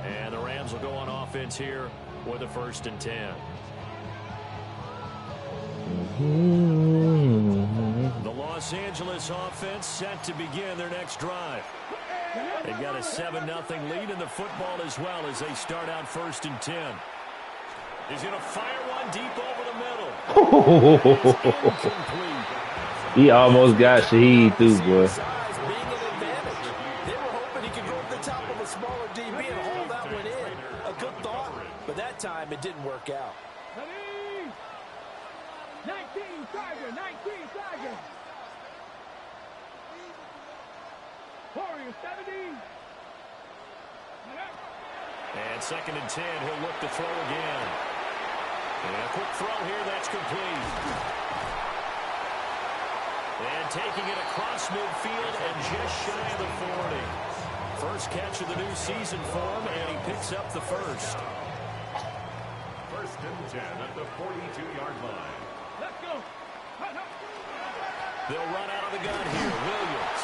And the Rams will go on offense here with a 1st and 10. The Los Angeles offense set to begin their next drive. They've got a 7-0 lead in the football as well as they start out 1st and 10. He's going to fire one deep over the middle. He almost got Shaheed too, boy. Size being an advantage. They were hoping he could go over the top of a smaller DB and haul that one in. A good thought, but that time it didn't work out. 19 Tiger. Warriors 70. And 2nd and 10, he'll look to throw again. And a quick throw here, that's complete. And taking it across midfield and just shy of the 40. First catch of the new season for him, and he picks up the first. 1st and 10 at the 42-yard line. Let's go. They'll run out of the gun here. Williams.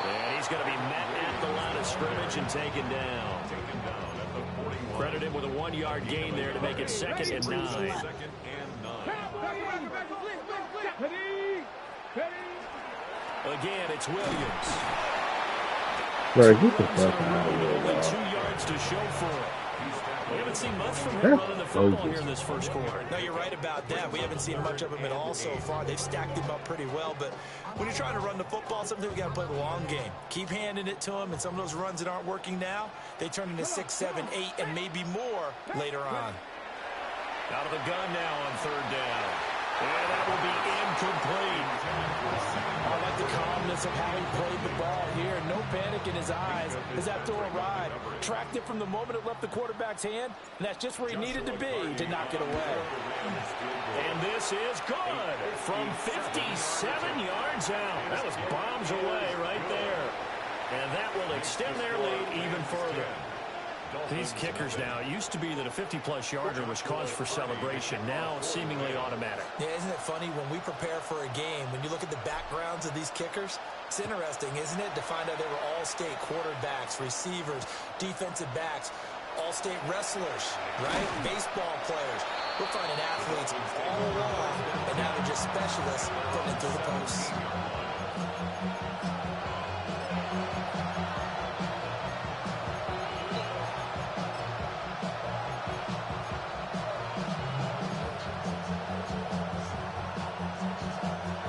And he's going to be met at the line of scrimmage and taken down. Taken down at the 41. Credit him with a 1-yard gain there to make it 2nd and 9. 2nd and 9. Again, it's Williams. Bro, get the fuck out of here, Only bro. 2 yards to show for it. We haven't seen much from him running the football here in this first quarter. No, you're right about that. We haven't seen much of him at all so far. They've stacked him up pretty well, but when you're trying to run the football, sometimes we got to play the long game. Keep handing it to him, and some of those runs that aren't working now, they turn into 6, 7, 8, and maybe more later on. Out of the gun now on 3rd down. And that will be incomplete. I like the calmness of how he played the ball here. No panic in his eyes as that throw arrived. Tracked it from the moment it left the quarterback's hand, and that's just where he needed to be to knock it away. And this is good from 57 yards out. That was bombs away right there. And that will extend their lead even further. These kickers now, it used to be that a 50-plus yarder was cause for celebration. Now it's seemingly automatic. Yeah, isn't it funny when we prepare for a game, when you look at the backgrounds of these kickers, it's interesting, isn't it, to find out they were all-state quarterbacks, receivers, defensive backs, all-state wrestlers, right? Baseball players. We're finding athletes all along, and now they're just specialists putting it through the posts.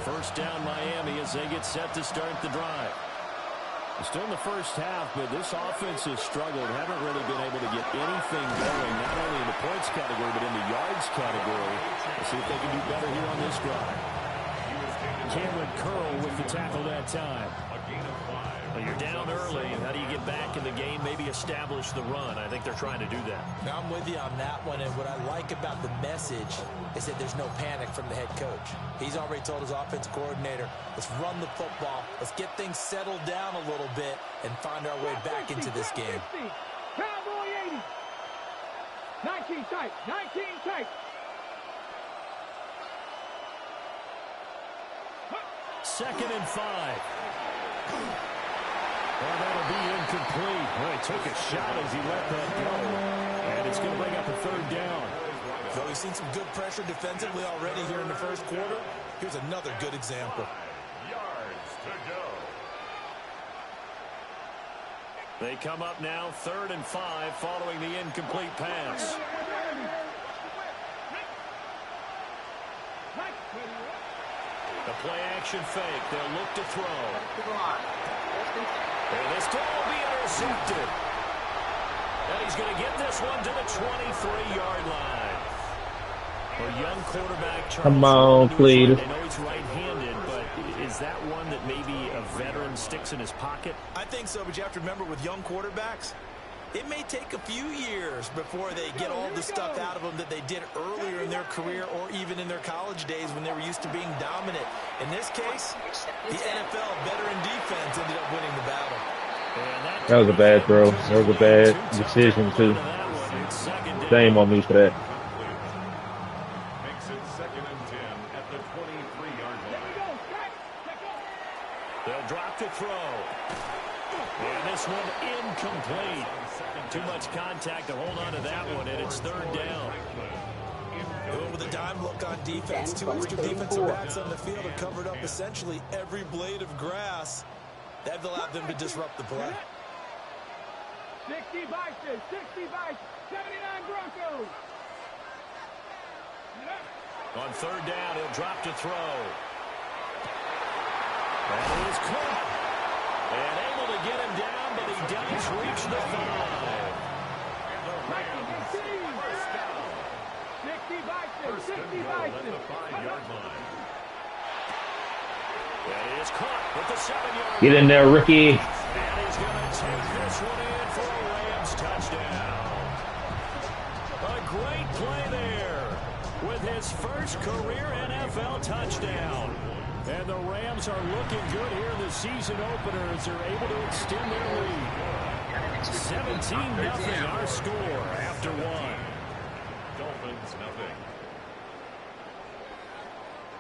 First down Miami as they get set to start the drive. Still in the first half, but this offense has struggled. Haven't really been able to get anything going, not only in the points category, but in the yards category. Let's see if they can do better here on this drive. Cameron Curl with the tackle that time. Well, you're down early. How do you get back in the game? Maybe establish the run. I think they're trying to do that. Now, I'm with you on that one, and what I like about the message is that there's no panic from the head coach. He's already told his offensive coordinator, let's run the football, let's get things settled down a little bit, and find our way back into this game. Cowboy 80. 19 tight, 19 tight. 2nd and 5. And that'll be incomplete. Well, he took a shot as he let that go. And it's going to bring up a third down. So we've seen some good pressure defensively already here in the first quarter. Here's another good example. Yards to go. They come up now 3rd and 5 following the incomplete pass. The play action fake. They'll look to throw. And this throw will be intercepted. And he's going to get this one to the 23-yard line. A young quarterback. Come on, please. I know he's right-handed, but is that one that maybe a veteran sticks in his pocket? I think so, but you have to remember with young quarterbacks, it may take a few years before they get all the stuff out of them that they did earlier in their career or even in their college days when they were used to being dominant. In this case, the NFL veteran defense ended up winning the battle. That was a bad throw. That was a bad decision, too. Shame on me for that. Makes it 2nd and 10 at the 23-yard line. They'll drop to throw. And this one incomplete. Too much contact to hold on to that one, and it's 3rd down. Going with a dime look on defense. 2 extra defensive backs on the field have covered up essentially every blade of grass. That allowed them to disrupt the play. 60 Vikings, 60 Vikings, 79 Broncos. On 3rd down, he'll drop to throw. That is caught. And able to get him down, but he does reach the 5. 60 Vikings, 60 Vikings. At the 5-yard line. That is caught with the 7-yard. Get in there, rookie. And he's going to take this one in for a Rams touchdown. A great play there with his first career NFL touchdown. And the Rams are looking good here in the season opener as they're able to extend their lead. 17-0 our score after 1. Dolphins, nothing.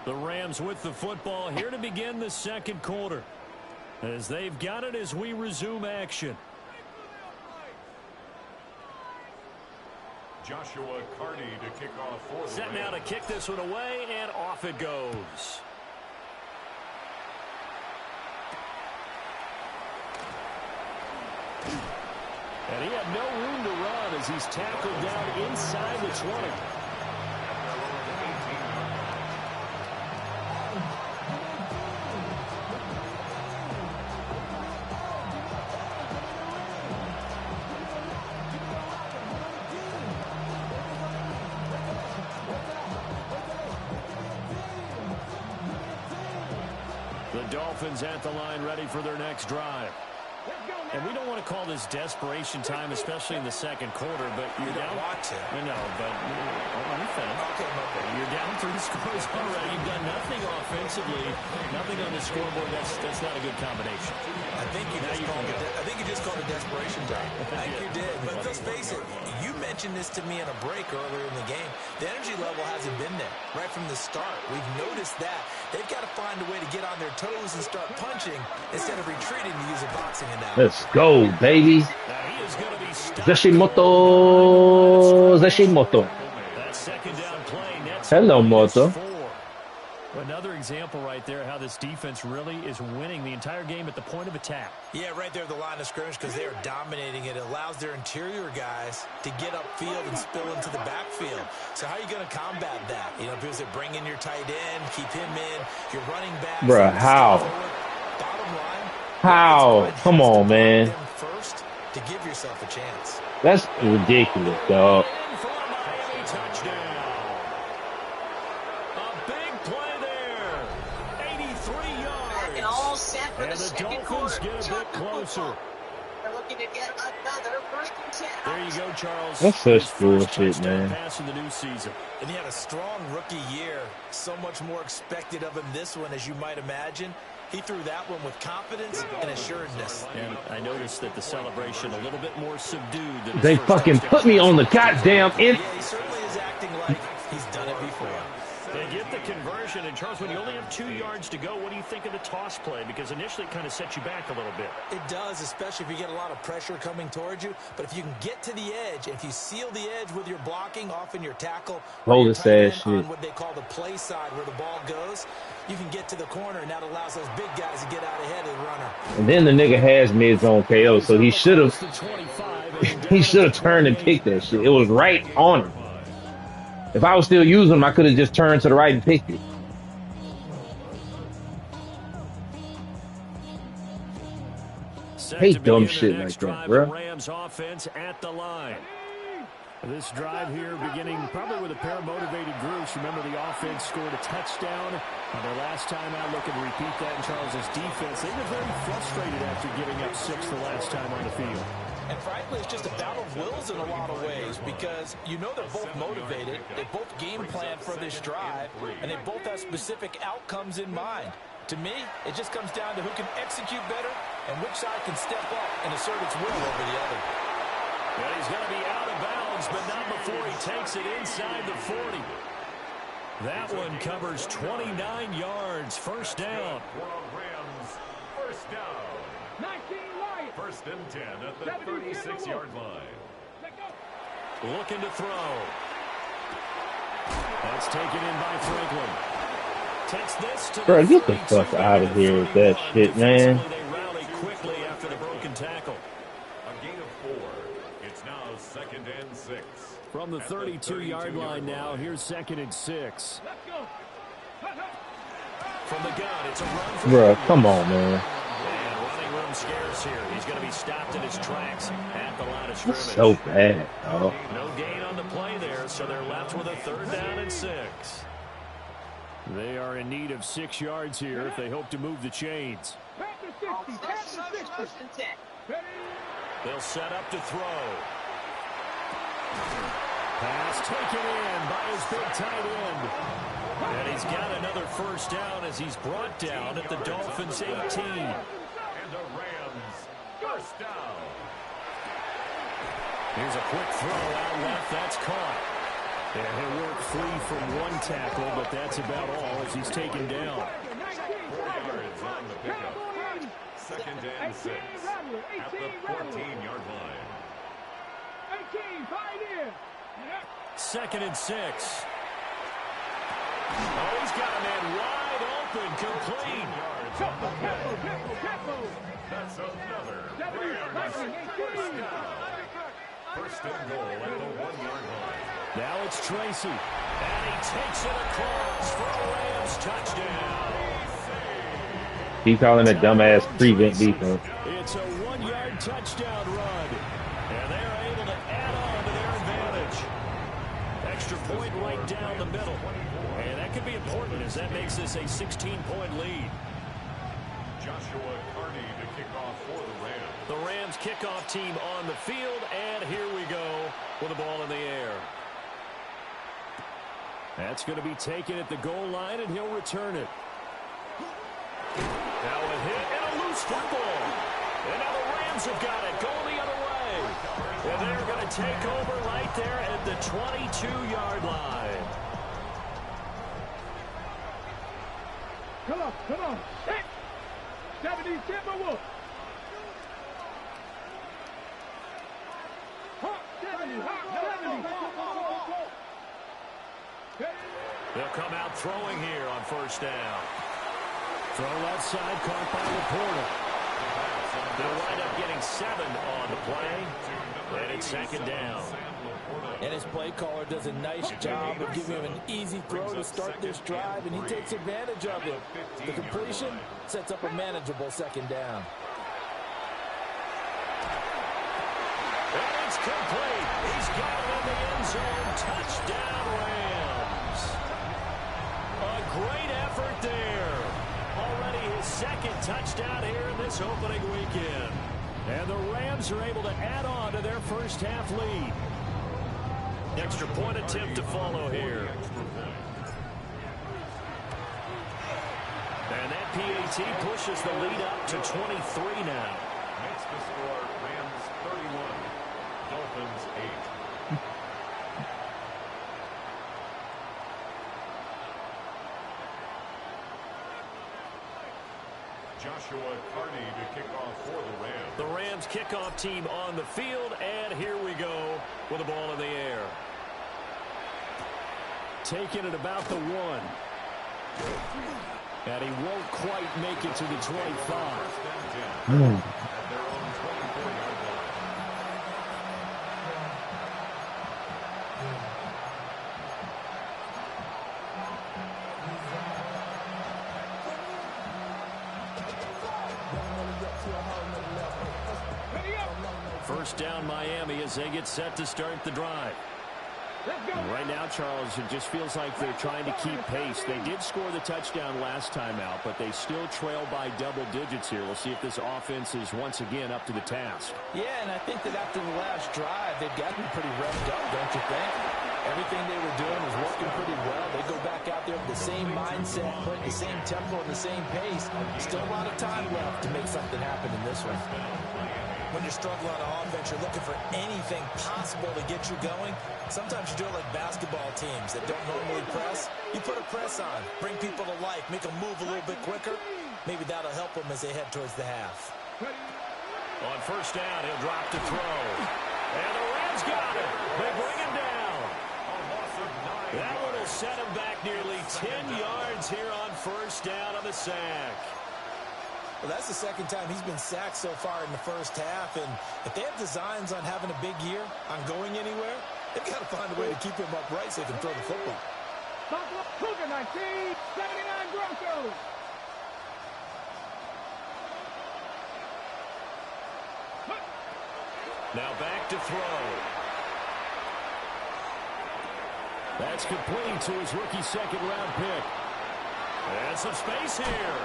The Rams with the football here to begin the second quarter. As they've got it as we resume action. Joshua Carney to kick off for the Set now to kick this one away, and off it goes. And he had no room to run as he's tackled down inside the 20. The Dolphins at the line ready for their next drive. And we don't want to call this desperation time, especially in the second quarter, but you're down. Want to. I know, but let me finish. Okay. You're down 3 scores already. You've done nothing offensively, nothing on the scoreboard. That's not a good combination. I think you just called it desperation time. I think you did. But let's face it, you mentioned this to me in a break earlier in the game. The energy level hasn't been there right from the start. We've noticed that. They've got to find a way to get on their toes and start punching instead of retreating, to use a boxing analogy. Let's go, baby. Zashimoto. That second down play. Hello, Moto. Another example right there how this defense really is winning the entire game at the point of attack. Yeah, right there at the line of scrimmage because they are dominating it. It allows their interior guys to get upfield and spill into the backfield. So how are you going to combat that? You know, because they bring in your tight end, keep him in, your running back. Bruh, how? Bottom line. How? Come on, man. First to give yourself a chance. That's ridiculous, dog. And the Dolphins get a bit closer. They're looking to get another 1st and 10. There you go, Charles. That's such bullshit, man. Pass in the new season. And he had a strong rookie year. So much more expected of him this one, as you might imagine. He threw that one with confidence and assuredness. And I noticed that the celebration a little bit more subdued than they fucking put me on the goddamn end. Yeah, he certainly is acting like he's done it before. They get the conversion, and Charles, when you only have 2 yards to go, what do you think of the toss play? Because initially it kind of sets you back a little bit. It does, especially if you get a lot of pressure coming towards you. But if you can get to the edge, if you seal the edge with your blocking, often your tackle, or your tight end on what they call the play side where the ball goes, you can get to the corner, and that allows those big guys to get out ahead of the runner. And then the nigga has mid-zone KO, so he should have turned and picked that shit. It was right on him. If I was still using him, I could have just turned to the right and picked it. Hate dumb shit like that, bro. Rams offense at the line. This drive here beginning probably with a pair of motivated groups. Remember, the offense scored a touchdown on their last time out. Looking to repeat that in Charles's defense. They were very frustrated after giving up 6 the last time on the field. And frankly, it's just a battle of wills in a lot of ways because you know they're both motivated. They both game plan for this drive, and they both have specific outcomes in mind. To me, it just comes down to who can execute better and which side can step up and assert its will over the other. And he's going to be out of bounds, but not before he takes it inside the 40. That one covers 29 yards. First down. Rams, first down. 19 Lions. First and 10 at the 36-yard line. Looking to throw. That's taken in by Franklin. Takes this to Bro, get the fuck out of here with that shit, man. They rally quickly after the broken tackle. A gain of 4. It's now 2nd and 6. From the 32-yard line now, here's 2nd and 6. From the gun, it's a run for Bro, come on, man. And running room scarce here. He's going to be stopped in his tracks at the line of scrimmage. So bad, dog. No gain on the play there, so they're left with a 3rd down and 6. They are in need of 6 yards here if they hope to move the chains. They'll set up to throw. Pass taken in by his big tight end. And he's got another first down as he's brought down at the Dolphins 18. And the Rams, first down. Here's a quick throw out left. That's caught. And he'll work free from one tackle, but that's about all as he's taken down. 4 yards on the pickup. 2nd and 6 at the 14-yard line. 2nd and 6. Oh, he's got a man wide open, complete. That's another Rams first down. First and goal at the 1-yard line. Now it's Tracy, and he takes it across for a Rams touchdown. He's calling a dumbass prevent defense. It's a 1-yard touchdown run, and they're able to add on to their advantage. Extra point right down the middle, and that could be important as that makes this a 16-point lead. Joshua Carney to kick off for the Rams. The Rams kickoff team on the field, and here we go with the ball in the air. That's going to be taken at the goal line, and he'll return it. Now a hit and a loose football. And now the Rams have got it going the other way. And they're going to take over right there at the 22-yard line. Come on. Hit. 70 Timberwolves. Hawk 70. They'll come out throwing here on first down. Throw left side, caught by Laporta. They'll wind up getting 7 on the play. And it's 2nd down. And his play caller does a nice job of giving him an easy throw to start this drive, and he takes advantage of it. The completion sets up a manageable 2nd down. And it's complete. He's got it in the end zone. Touchdown, Rams. A great effort there. Already his 2nd touchdown here in this opening weekend. And the Rams are able to add on to their first half lead. Extra point attempt to follow here. And that PAT pushes the lead up to 23 now. Makes the score Rams 31, Dolphins 8. Joshua Carney to kick off for the Rams. The Rams kickoff team on the field, and here we go with the ball in the air. Taking it about the 1. And he won't quite make it to the 25. First down Miami as they get set to start the drive. Right now, Charles, it just feels like they're trying to keep pace. They did score the touchdown last time out, but they still trail by double digits here. We'll see if this offense is once again up to the task. Yeah, and I think that after the last drive, they've gotten pretty revved up, don't you think? Everything they were doing was working pretty well. They go back out there with the same mindset, putting the same tempo and the same pace. Still a lot of time left to make something happen in this one. When you're struggling on offense, you're looking for anything possible to get you going. Sometimes you do it like basketball teams that don't normally press. You put a press on, bring people to life, make them move a little bit quicker. Maybe that'll help them as they head towards the half. On first down, he'll drop to throw. And the Rams got it. They bring him down. That one will set him back nearly 10 yards here on first down on the sack. Well, that's the second time he's been sacked so far in the first half. And if they have designs on having a big year, on going anywhere, they've got to find a way to keep him upright so they can throw the football. Cougar 19, 79 Broncos. Now back to throw. That's complete to his rookie second-round pick. And some space here.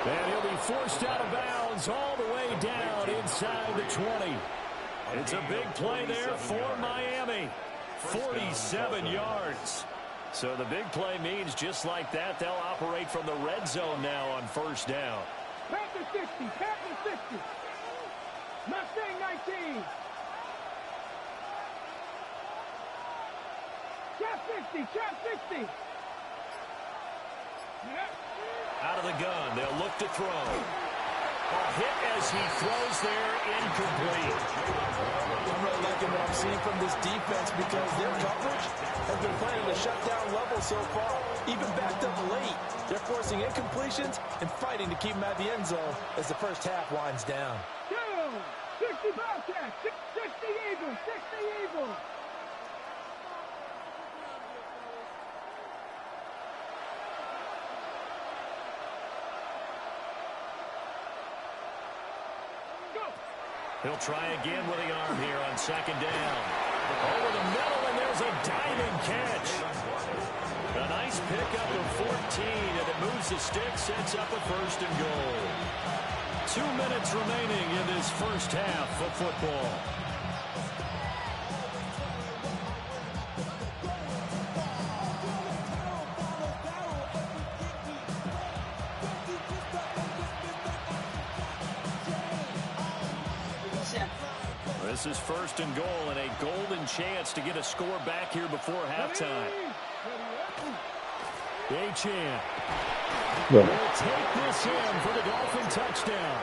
And he'll be forced out of bounds all the way down inside the 20. It's a big play there for Miami. 47 yards. So the big play means just like that, they'll operate from the red zone now on first down. Panther 60, Panther 60. Mustang 19. Trap 60, Trap 60. Out of the gun, they'll look to throw. A hit as he throws there, incomplete. I'm really liking what I'm seeing from this defense because their coverage has been playing at a shutdown level so far, even backed up late. They're forcing incompletions and fighting to keep them at the end zone as the first half winds down. 60 Bobcats, 60 Eagles, 60 Eagles. He'll try again with the arm here on second down. Over the middle, and there's a diving catch. A nice pickup of 14, and it moves the stick, sets up a first and goal. 2 minutes remaining in this first half of football. This is first and goal and a golden chance to get a score back here before halftime. Achane will take this in for the Dolphin touchdown.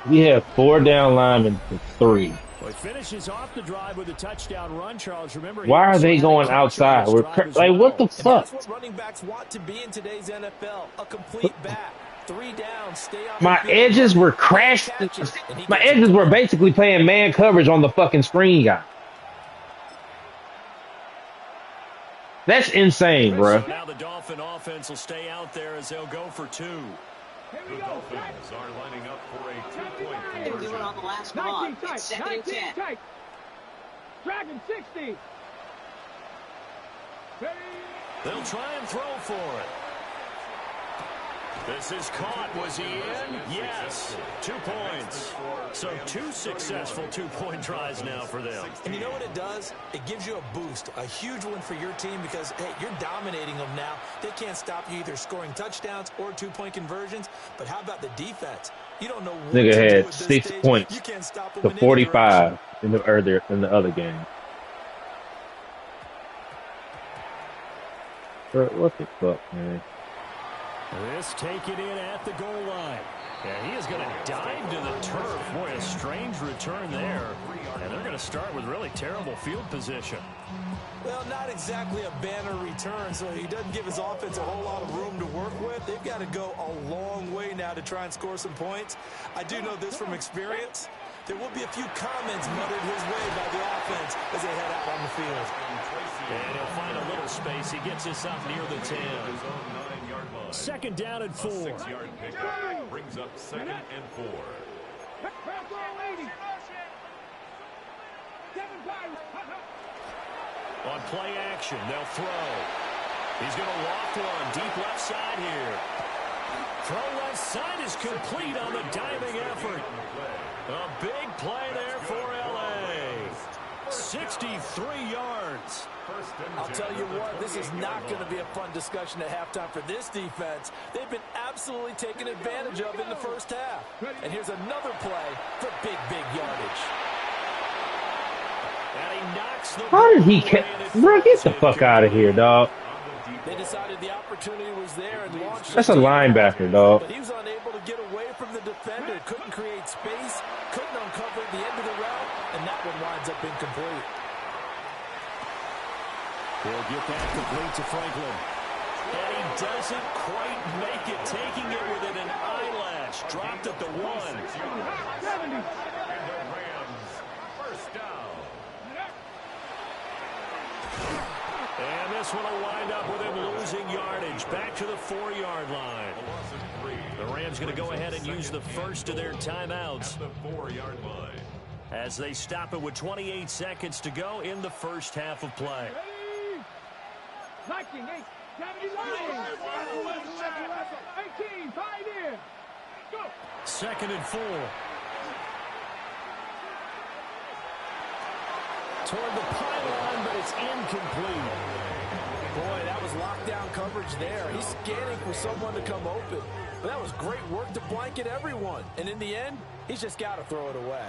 We have 4 down linemen to 3. Well, he finishes off the drive with a touchdown run, Charles. Remember, why are they going outside? We're like, what the fuck? That's what running backs want to be in today's NFL, a complete back. 3 down, stay on my edges were crashed. My edges were basically playing man coverage on the fucking screen guy. That's insane, bro. Now the Dolphin offense will stay out there as they'll go for 2. The Dolphins are lining up for a 2-point They're doing on the last drive. It's second and 10. Tight. Dragon 60. They'll try and throw for it. This is caught. Was he in? Yes. 2 points. So 2 successful 2-point tries now for them. And you know what it does? It gives you a boost, a huge one for your team because, hey, you're dominating them now. They can't stop you either scoring touchdowns or 2-point conversions. But how about the defense? You don't know what Nigga to do had at this 6 stage. points You can't stop them to in any 45 in the other game. Bro, what the fuck, man? This taken in at the goal line. And he is going to dive to the turf. Boy, a strange return there. And they're going to start with really terrible field position. Well, not exactly a banner return, so he doesn't give his offense a whole lot of room to work with. They've got to go a long way now to try and score some points. I do know this from experience. There will be a few comments muttered his way by the offense as they head out on the field. And he'll find a little space. He gets us up near the 10. Second down and 4. 6-yard pickup brings up 2nd and 4. On play action, they'll throw. He's going to loft one deep left side here. Throw left side is complete on the diving effort. A big play there for L.A. 63 yards. I'll tell you what, this is not going to be a fun discussion at halftime for this defense. They've been absolutely taken advantage of in the first half. And here's another play for big yardage. And he knocks the How did he bro, get the fuck out of here, dog. They decided the opportunity was there and launched. That's a linebacker, dog. But he was unable to get away from the defender. Couldn't create space. Couldn't uncover the end of the route. And that one winds up incomplete. He'll get that complete to Franklin. And he doesn't quite make it, taking it within an eyelash. Dropped at the 1. And the Rams, first down. And this one will wind up with him losing yardage. Back to the 4-yard line. The Rams going to go ahead and use the first of their timeouts. At the 4-yard line. As they stop it with 28 seconds to go in the first half of play. Liking 18, 5 in. Go. 2nd and 4. Toward the pylon, but it's incomplete. Boy, that was lockdown coverage there. He's scanning for someone to come open. But that was great work to blanket everyone. And in the end, he's just got to throw it away.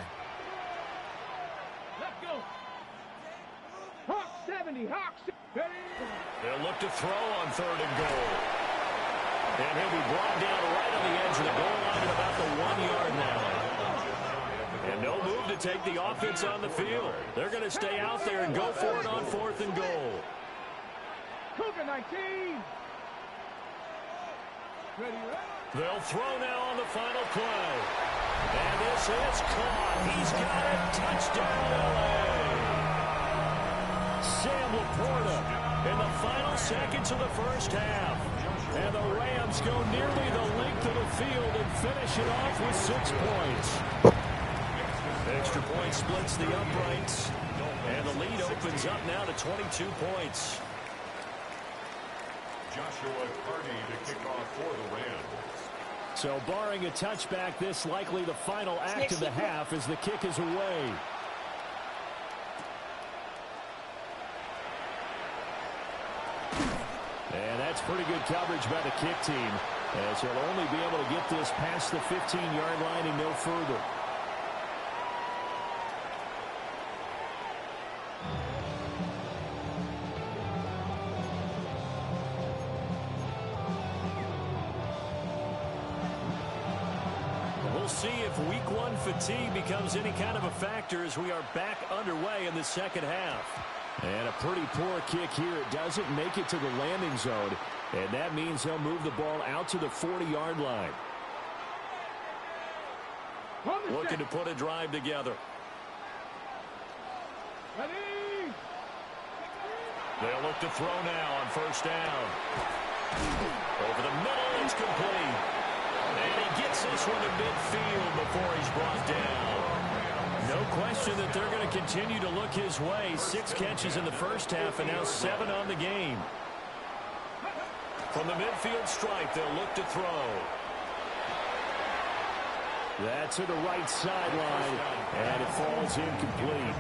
Let's go. Hawk 70, Hawk 70. They'll look to throw on 3rd and goal. And he'll be brought down right on the edge of the goal line at about the 1-yard line. And no move to take the offense on the field. They're going to stay out there and go for it on 4th and goal. Cougar 19. Ready, They'll throw now on the final play. And this is caught. He's got it. Touchdown, L.A. Sam Laporta in the final seconds of the first half. And the Rams go nearly the length of the field and finish it off with 6 points. Extra point splits the uprights. And the lead opens up now to 22 points. Joshua Carney to kick off for the Rams. So barring a touchback, this likely the final act of the half as the kick is away. And that's pretty good coverage by the kick team, as he'll only be able to get this past the 15-yard line and no further. We'll see if week 1 fatigue becomes any kind of a factor as we are back underway in the second half. And a pretty poor kick here. It doesn't make it to the landing zone. And that means they'll move the ball out to the 40-yard line. Looking to put a drive together. Ready. They'll look to throw now on 1st down. Over the middle, it's complete. And he gets this one to midfield before he's brought down. No question that they're going to continue to look his way. 6 catches in the first half and now 7 on the game. From the midfield stripe, they'll look to throw. That's to the right sideline, and it falls incomplete.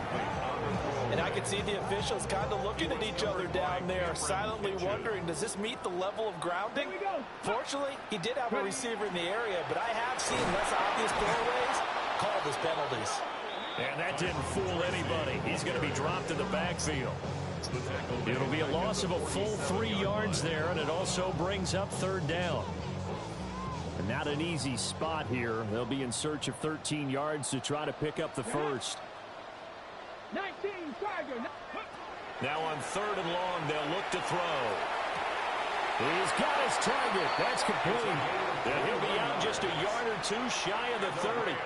And I can see the officials kind of looking at each other down there, silently wondering, does this meet the level of grounding? Fortunately, he did have a receiver in the area, but I have seen less obvious throwaways called as penalties. And that didn't fool anybody. He's going to be dropped in the backfield. It'll be a loss of a full 3 yards there, and it also brings up 3rd down. And not an easy spot here. They'll be in search of 13 yards to try to pick up the first. 19 Tiger. Now on 3rd and long, they'll look to throw. He's got his target. That's complete. And he'll be out just a yard or 2 shy of the 30.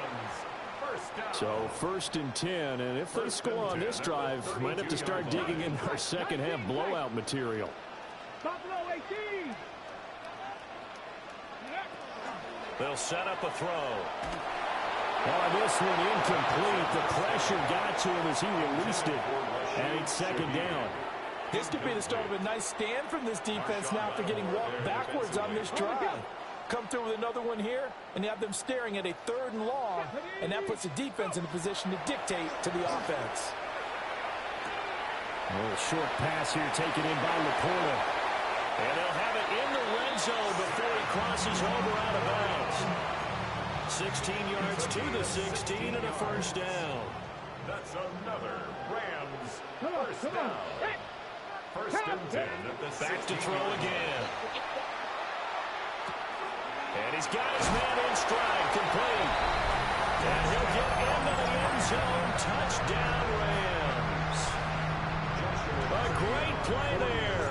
So 1st and 10, and if they score on this drive, might have to start digging in our second half blowout material. Buffalo 18. They'll set up a throw. Oh, this one incomplete. The pressure got to him as he released it. And it's 2nd down. This could be the start of a nice stand from this defense now after getting walked backwards on this drive. Come through with another one here, and you have them staring at a 3rd and long, and that puts the defense in a position to dictate to the offense. A little short pass here taken in by Laporta. And they'll have it in the red zone before he crosses over out of bounds. 16 yards to the 16 and a 1st down. That's another Rams first down. 1st and 10 at the 16. Back to throw again. And he's got his man in stride, complete. And he'll get into the end zone. Touchdown, Rams. A great play there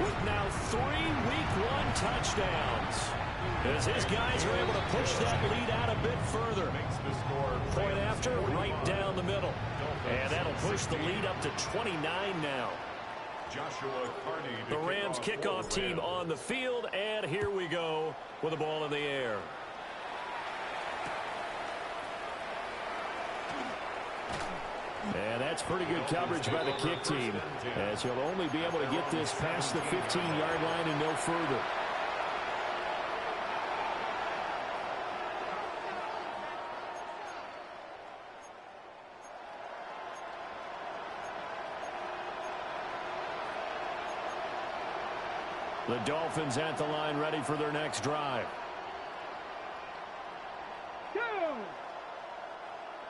with now 3 Week 1 touchdowns. As his guys are able to push that lead out a bit further. Point after, right down the middle. And that'll push the lead up to 29 now. The Rams kickoff team on the field, and here we go with the ball in the air. And that's pretty good coverage by the kick team, as he'll only be able to get this past the 15-yard line and no further. The Dolphins at the line, ready for their next drive. Go!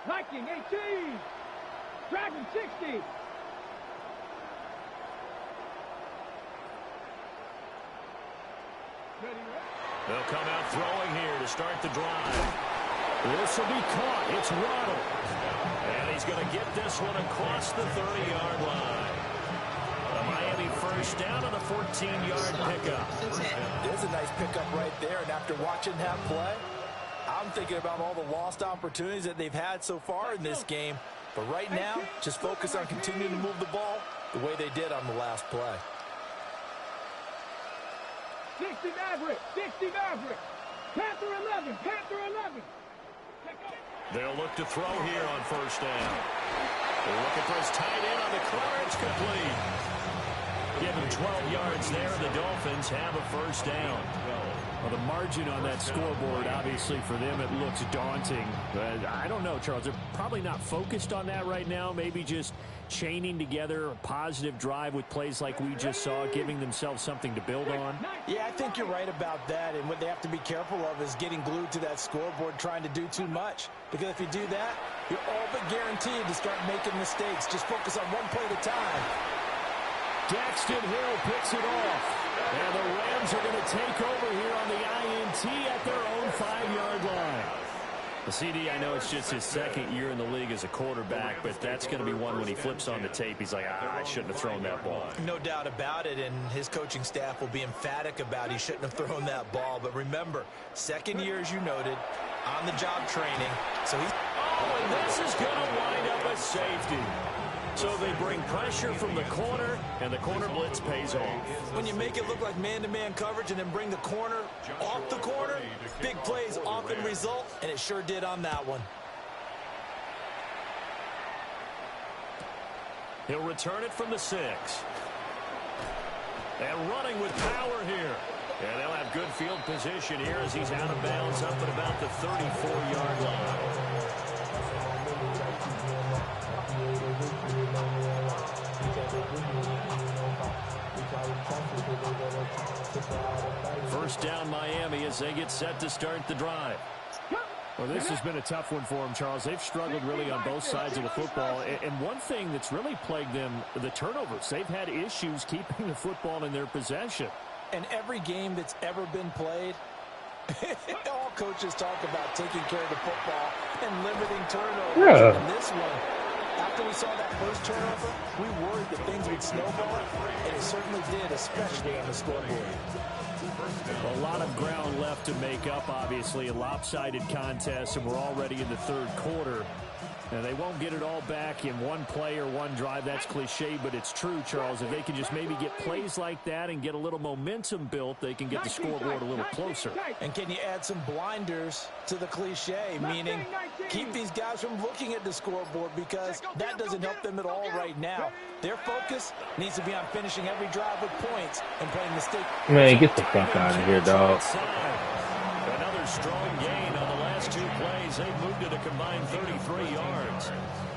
Viking 18. Dragon 60. Ready, They'll come out throwing here to start the drive. This will be caught. It's Waddle. And he's going to get this one across the 30-yard line. A Miami first down on a 14-yard pickup. There's a nice pickup right there, and after watching that play, I'm thinking about all the lost opportunities that they've had so far in this game. But right now, just focus on continuing to move the ball the way they did on the last play. 60 Maverick. 60 Maverick. Panther 11. Panther 11. They'll look to throw here on first down. They're looking for his tight end on the corner. It's complete. Give him 12 yards there. The Dolphins have a first down. Well, the margin on that scoreboard, obviously, for them, it looks daunting. But I don't know, Charles. They're probably not focused on that right now. Maybe just chaining together a positive drive with plays like we just saw, giving themselves something to build on. Yeah, I think you're right about that. And what they have to be careful of is getting glued to that scoreboard, trying to do too much. Because if you do that, you're all but guaranteed to start making mistakes. Just focus on one play at a time. Daxton Hill picks it off. And the Rams are going to take over here on the INT at their own 5-yard line. The CD, I know it's just his second year in the league as a quarterback, but that's going to be one when he flips on the tape. He's like, I shouldn't have thrown that ball. No doubt about it, and his coaching staff will be emphatic about he shouldn't have thrown that ball. But remember, second year, as you noted, on-the-job training. So he's... Oh, and this is going to wind up a safety. So they bring pressure from the corner, and the corner blitz pays off. When you make it look like man-to-man coverage and then bring the corner off the corner, big plays often result, and it sure did on that one. He'll return it from the 6. And running with power here. And they'll have good field position here as he's out of bounds up at about the 34-yard line. First down Miami as they get set to start the drive. Well, this has been a tough one for them, Charles. They've struggled really on both sides of the football. And one thing that's really plagued them, the turnovers. They've had issues keeping the football in their possession. And every game that's ever been played, all coaches talk about taking care of the football and limiting turnovers. Yeah. And this one, after we saw that first turnover, we worried that things would snowball, and it certainly did, especially on the scoreboard. A lot of ground left to make up, obviously. A lopsided contest, and we're already in the third quarter. Now, they won't get it all back in one play or one drive. That's cliche, but it's true, Charles. If they can just maybe get plays like that and get a little momentum built, they can get the scoreboard a little closer. And can you add some blinders to the cliche, meaning keep these guys from looking at the scoreboard, because that doesn't help them at all right now. Their focus needs to be on finishing every drive with points and playing mistake. Man, get the fuck out of here, dog. Another strong gain on the last 2 plays. They've moved it a combined 33 yards.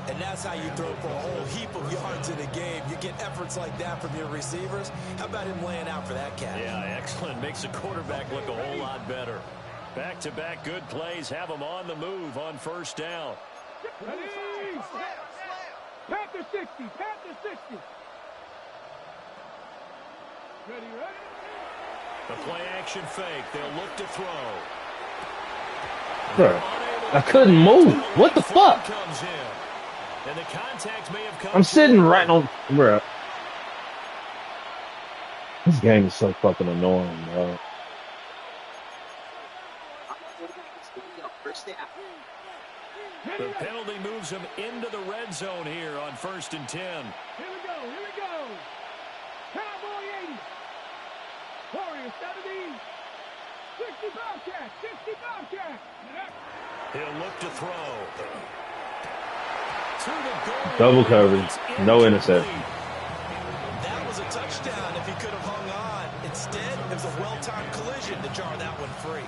And that's how you throw for a whole heap of yards in a game. You get efforts like that from your receivers. How about him laying out for that cat? Yeah, excellent. Makes the quarterback look a whole lot better. Back-to-back good plays have them on the move on first down. Panther 60, Panther 60. Ready. The play-action fake. They'll look to throw. Bro, I couldn't move. What the fuck? Comes in. And the contact may have come. I'm sitting right on. Bro, this game is so fucking annoying, bro. The penalty moves them into the red zone here on 1st and 10. Here we go. Cowboy 80. Warriors 70. 60 Bobcat. He'll look to throw. To the goal. Double coverage, no interception. That was a touchdown if he could have hung on. Instead, it was a well-timed collision to jar that one free.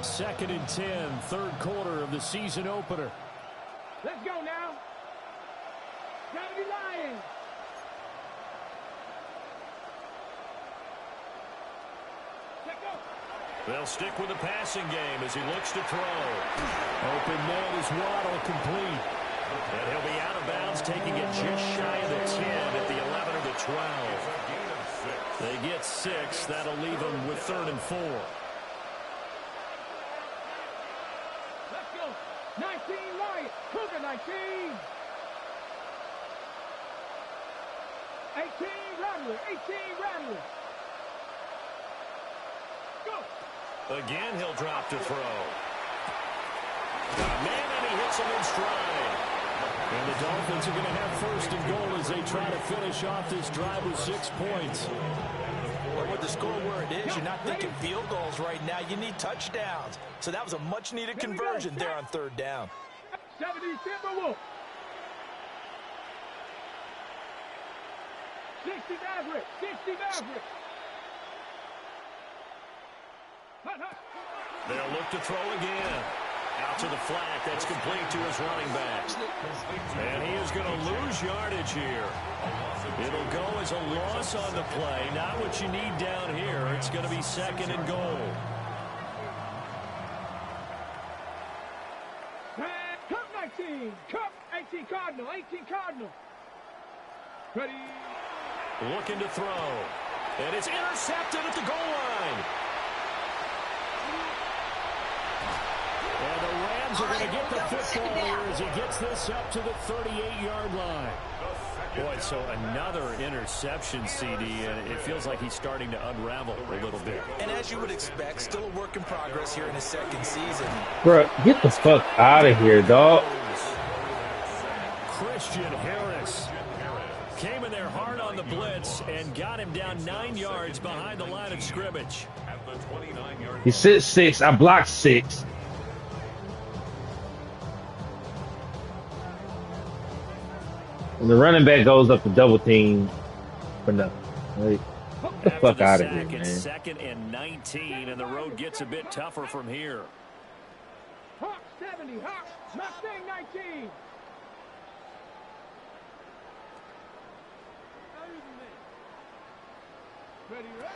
Second and 10, third quarter of the season opener. Let's go now. Gotta be Lions. Let's go. They'll stick with the passing game as he looks to throw. Open man is Waddle, complete. And he'll be out of bounds, taking it just shy of the 10 at the 11 or the 12. They get 6. That'll leave them with 3rd and 4. 19 Lions. Cougar 19. 18 Rattler. Go. Again, he'll drop to throw. Man, and he hits him in stride. And the Dolphins are going to have 1st and goal as they try to finish off this drive with 6 points. Well, with the score where it is, you're not thinking field goals right now. You need touchdowns. So that was a much-needed conversion there on 3rd down. 70 Timberwolves. 60 Maverick. They'll look to throw again. Out to the flat. That's complete to his running back. And he is going to lose yardage here. It'll go as a loss on the play. Not what you need down here. It's going to be 2nd and goal. Cup 19. Cup 18 Cardinal. Ready. Looking to throw. And it's intercepted at the goal line. And the Rams are going to get the football here as he gets this up to the 38-yard line. Boy, so another interception, CD, and it feels like he's starting to unravel a little bit. And as you would expect, still a work in progress here in his 2nd season. Bro, get the fuck out of here, dog. Christian Harris came in there hard on the blitz and got him down 9 yards behind the line of scrimmage. He sits 6. I blocked 6. And the running back goes up to double team for nothing. Like, get the fuck out of here, man. It's 2nd and 19, and the road gets a bit tougher from here. Hawk 70. Hawk. Mustang 19. Ready, ready.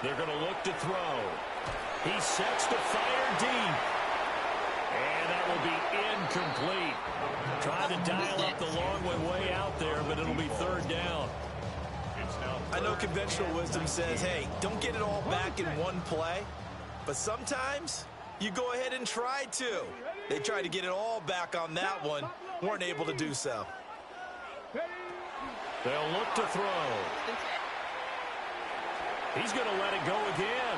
They're going to look to throw. He sets to fire deep. And that will be incomplete. Trying to dial up the long way out there, but it'll be third down. I know conventional wisdom says, hey, don't get it all back in one play. But sometimes you go ahead and try to. They tried to get it all back on that one. Weren't able to do so. They'll look to throw. He's going to let it go again.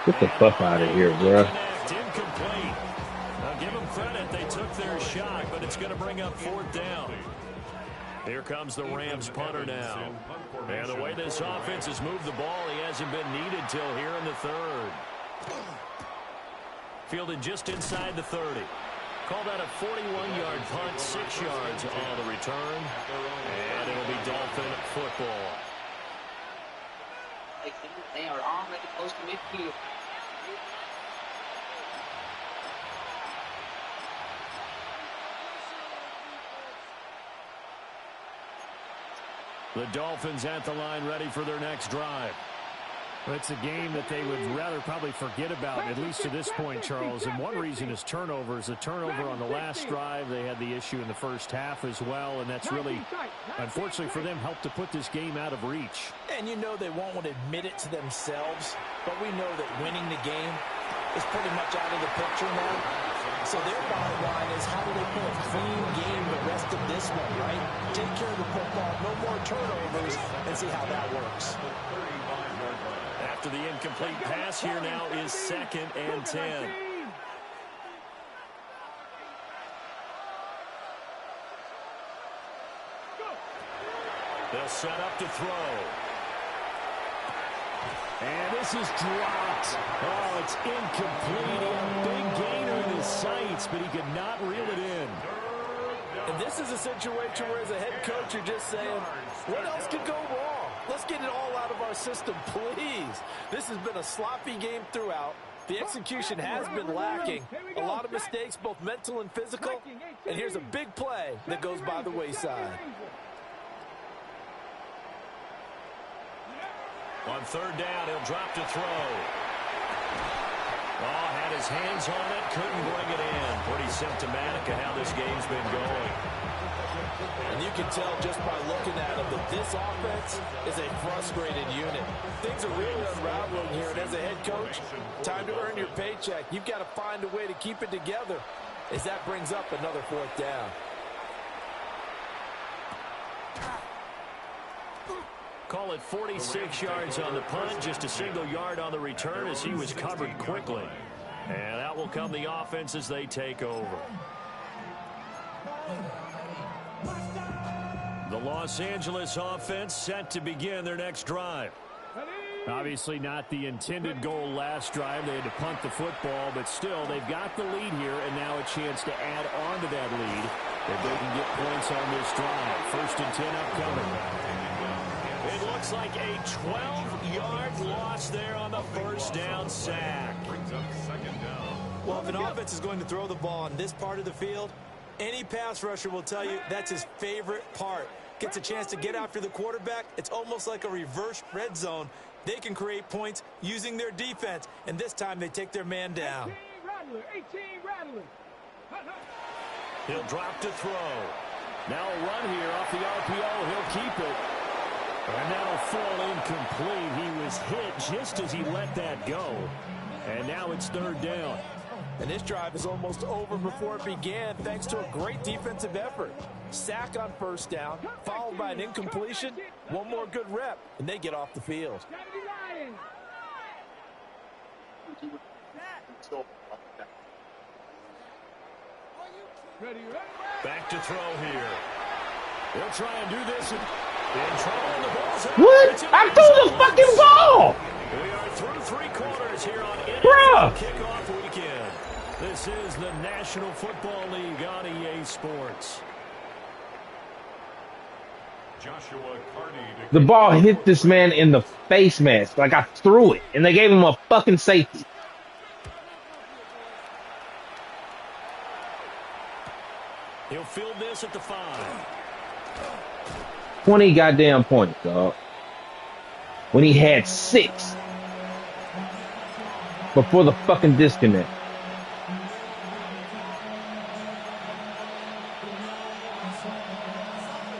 Get the fuck out of here, bro. Incomplete. Now give them credit. They took their shot, but it's going to bring up fourth down. Here comes the Rams punter now. And the way this offense has moved the ball, he hasn't been needed till here in the third. Fielded just inside the 30. Called out a 41-yard punt, 6 yards on the return. And it'll be Dolphin football. They are already close to midfield. The Dolphins at the line, ready for their next drive. Well, it's a game that they would rather probably forget about, at least to this point, Charles. And one reason is turnovers. A turnover on the last drive. They had the issue in the first half as well, and that's really, unfortunately for them, helped to put this game out of reach. And you know they won't want to admit it to themselves, but we know that winning the game is pretty much out of the picture now. So their bottom line is, how do they play a clean game the rest of this one, right? Take care of the football, no more turnovers, and see how that works. After the incomplete pass, here now is 2nd and 10. They'll set up to throw. And this is dropped. Oh, it's incomplete. He had a big gainer in his sights, but he could not reel it in. And this is a situation where, as a head coach, you're just saying, what else could go wrong? Let's get it all out of our system, please. This has been a sloppy game throughout. The execution has been lacking. A lot of mistakes, both mental and physical. And here's a big play that goes by the wayside. On third down, he'll drop to throw. Oh, had his hands on it, couldn't bring it in. Pretty symptomatic of how this game's been going. And you can tell just by looking at him that this offense is a frustrated unit. Things are really unraveling here, and as a head coach, time to earn your paycheck. You've got to find a way to keep it together as that brings up another fourth down. Call it 46 yards on the punt, just a single yard on the return as he was covered quickly. And that will come the offense as they take over. The Los Angeles offense set to begin their next drive. Obviously not the intended goal last drive. They had to punt the football, but still they've got the lead here, and now a chance to add on to that lead if they can get points on this drive. 1st and 10 upcoming. It looks like a 12-yard loss there on the first down sack. Brings up 2nd down. Well, if an offense is going to throw the ball on this part of the field, any pass rusher will tell you that's his favorite part. Gets a chance to get after the quarterback. It's almost like a reverse red zone. They can create points using their defense, and this time they take their man down. 18 Rattler. He'll drop to throw. Now a run here off the RPO. He'll keep it. And that'll fall incomplete. He was hit just as he let that go. And now it's 3rd down. And this drive is almost over before it began, thanks to a great defensive effort. Sack on 1st down, followed by an incompletion. One more good rep, and they get off the field. Back to throw here. They'll try and do this. In trouble, and the ball's out. What? I threw the fucking ball! We are through 3 quarters here on Bruh. NFL Kickoff Weekend. This is the National Football League on EA Sports. Joshua Carney. The ball hit this man in the face mask. Like I threw it, and they gave him a fucking safety. He'll field this at the 5. 20 goddamn points, dog. When he had 6 before the fucking disconnect.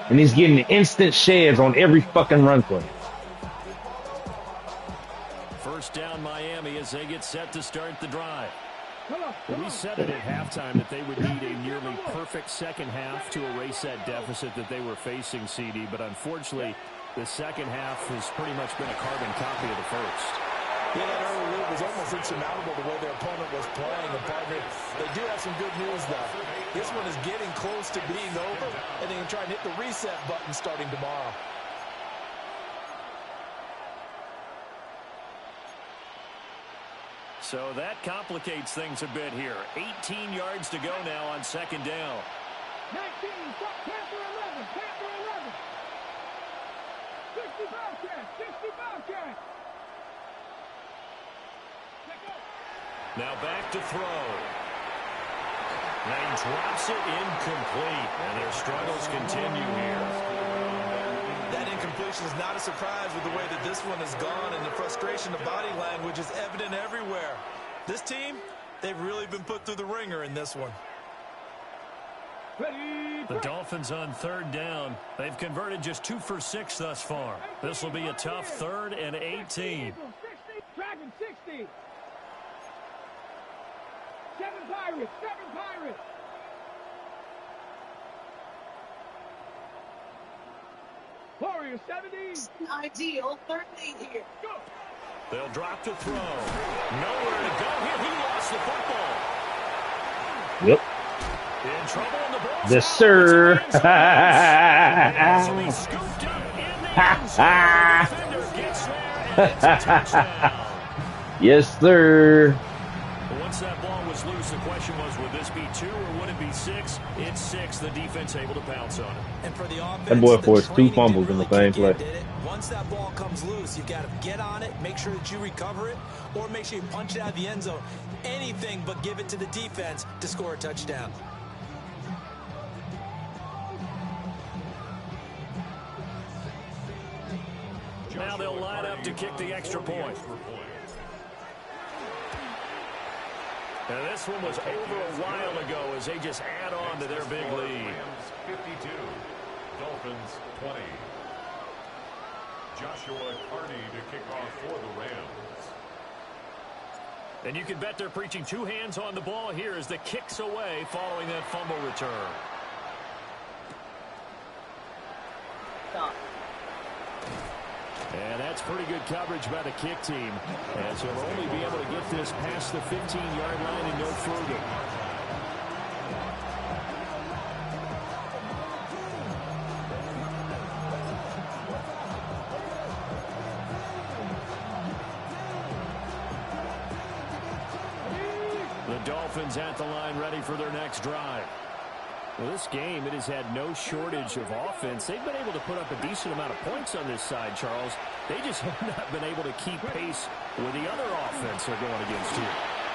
And he's getting instant sheds on every fucking run play. First down Miami as they get set to start the drive. We said it at halftime that they would need a nearly perfect second half to erase that deficit that they were facing, CD. But unfortunately, the second half has pretty much been a carbon copy of the first. Yeah, that early lead was almost insurmountable the way their opponent was playing. And partner, they do have some good news, though. This one is getting close to being over, and they can try and hit the reset button starting tomorrow. So that complicates things a bit here. 18 yards to go now on second down. 19, Panther 11, Panther 11. 60 Bobcats, 60 Bobcats. Now back to throw. And he drops it incomplete. And their struggles continue here. That incompletion is not a surprise with the way that this one has gone, and the frustration of body language is evident everywhere. This team, they've really been put through the ringer in this one. The Dolphins on third down. They've converted just 2 for 6 thus far. This will be a tough 3rd and 18. Dragon 60. 7 Pirates, 7 Pirates. Warriors 70. Ideal 30 here. Go. They'll drop to throw. Nowhere to go here. He lost the football. Yep. In trouble on the ball. Yes, sir. Yes, sir. Once that ball was loose, the question was, would this be 2 or would it be 6? It's 6. The defense able to pounce on it. And for the offense, That boy forced 2 fumbles in the same play. Once that ball comes loose, you got to get on it, make sure that you recover it, or make sure you punch it out of the end zone. Anything but give it to the defense to score a touchdown. Now they'll line up to kick the extra point. And this one was over a while ago as they just add on to their big lead. 52, Dolphins 20. Joshua Carney to kick off for the Rams. And you can bet they're preaching 2 hands on the ball here as the kick's away following that fumble return. And that's pretty good coverage by the kick team, as he'll only be able to get this past the 15-yard line and no further. The Dolphins at the line ready for their next drive. Well, this game, it has had no shortage of offense. They've been able to put up a decent amount of points on this side, Charles. They just have not been able to keep pace with the other offense they're going against here.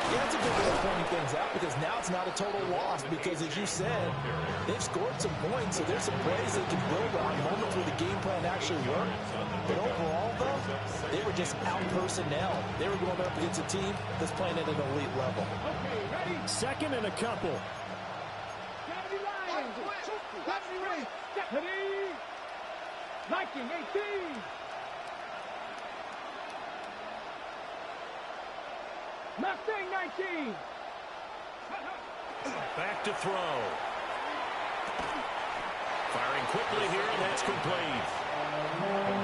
Yeah, that's a good way of pointing things out, because now it's not a total loss, because as you said, they've scored some points, so there's some plays they can build on, moments where the game plan actually worked. But overall, though, they were just out personnel. They were going up against a team that's playing at an elite level. Second and a couple. Viking 18. Mustang 19. Back to throw. Firing quickly here, and that's complete.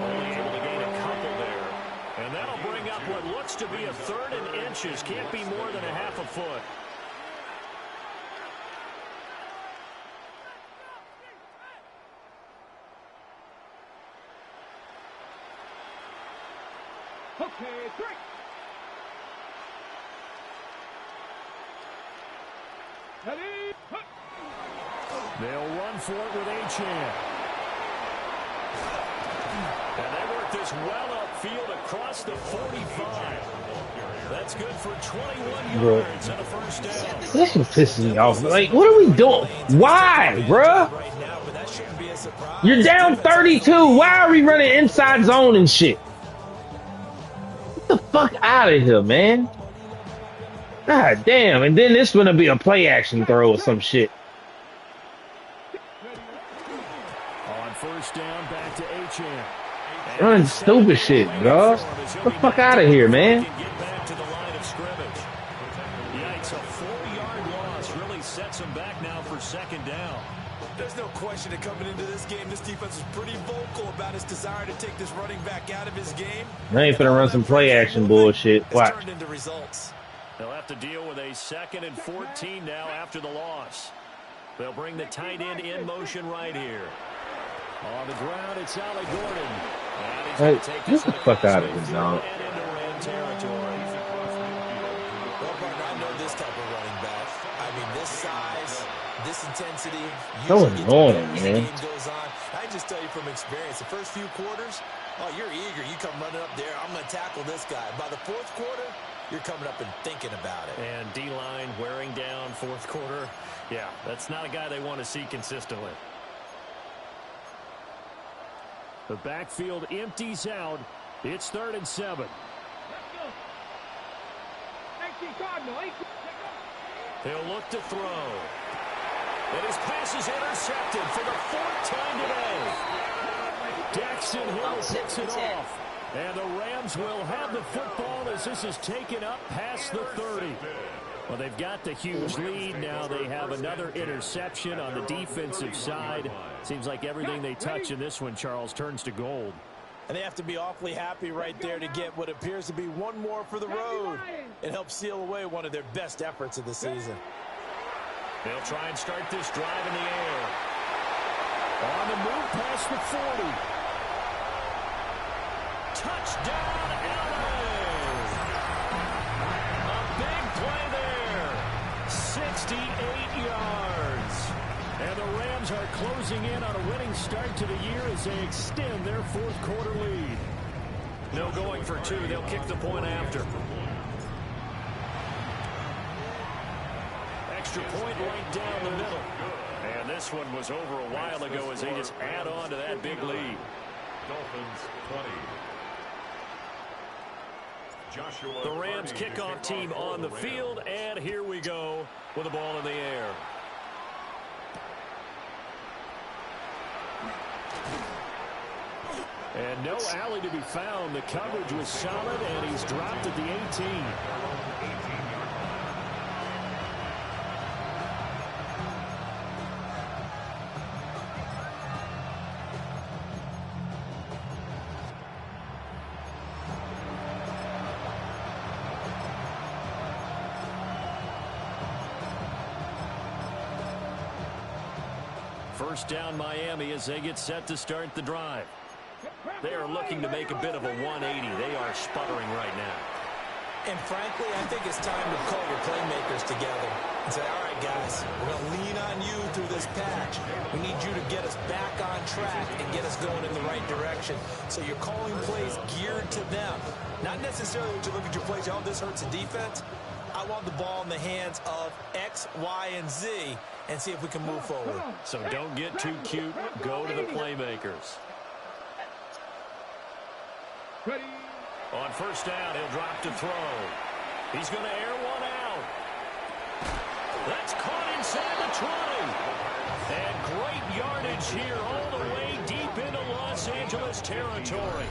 Only able to gain a couple there. And that'll bring up what looks to be a 3rd and inches. Can't be more than a half a foot. Okay, 3. Ready? They'll run for it with Achane. And they work this well field across the 45. That's good for 21 yards and a first down. This is pissing me off. Like, what are we doing? Why, bruh? You're down 32. Why are we running inside zone and shit? Get the fuck out of here, man. God damn. And then this gonna be a play action throw or some shit. On first down, back to Achane. Running stupid shit, bro. Get the fuck out of here, man. Get back to the line of scrimmage. Yikes, a 4-yard loss really sets him back now for second down. There's no question that coming into this game, this defense is pretty vocal about its desire to take this running back out of his game. I ain't finna run some play action bullshit. Watch. Turned into results. They'll have to deal with a 2nd and 14 now after the loss. They'll bring the tight end in motion right here. On the ground, it's Ali Gordon. Hey, get the fuck out of here, dog. Well, partner, I know this type of running back. I mean, this size, this intensity. So annoying, man. The game goes on. I just tell you from experience, the first few quarters, oh, you're eager. You come running up there. I'm going to tackle this guy. By the fourth quarter, you're coming up and thinking about it. And D-line wearing down fourth quarter. Yeah, that's not a guy they want to see consistently. The backfield empties out. It's 3rd and 7. He'll look to throw. And his pass is intercepted for the 4th time today. Daxton Hill picks it off. And the Rams will have the football as this is taken up past the 30. Well, they've got the huge lead. Now they have another interception on the defensive side. Seems like everything they touch in this one, Charles, turns to gold. And they have to be awfully happy right there to get what appears to be one more for the road. It helps seal away one of their best efforts of the season. They'll try and start this drive in the air. On the move past the 40. Touchdown, LA! A big play there. 68 yards. And the Rams are closing in on a winning start to the year as they extend their fourth quarter lead. No going for 2. They'll kick the point after. Extra point right down the middle. And this one was over a while ago as they just add on to that big lead. Dolphins 20. The Rams kickoff team on the field, and here we go with the ball in the air. And no alley to be found. The coverage was solid, and he's dropped at the 18. First down Miami as they get set to start the drive. They are looking to make a bit of a 180. They are sputtering right now. And frankly, I think it's time to call your playmakers together and say, all right, guys, we're going to lean on you through this patch. We need you to get us back on track and get us going in the right direction. So you're calling plays geared to them. Not necessarily when you look at your plays, oh, this hurts the defense. I want the ball in the hands of X, Y, and Z and see if we can move forward. So don't get too cute. Go to the playmakers. Ready. On first down, he'll drop to throw. He's going to air one out. That's caught inside the 20. And great yardage here all the way deep into Los Angeles territory.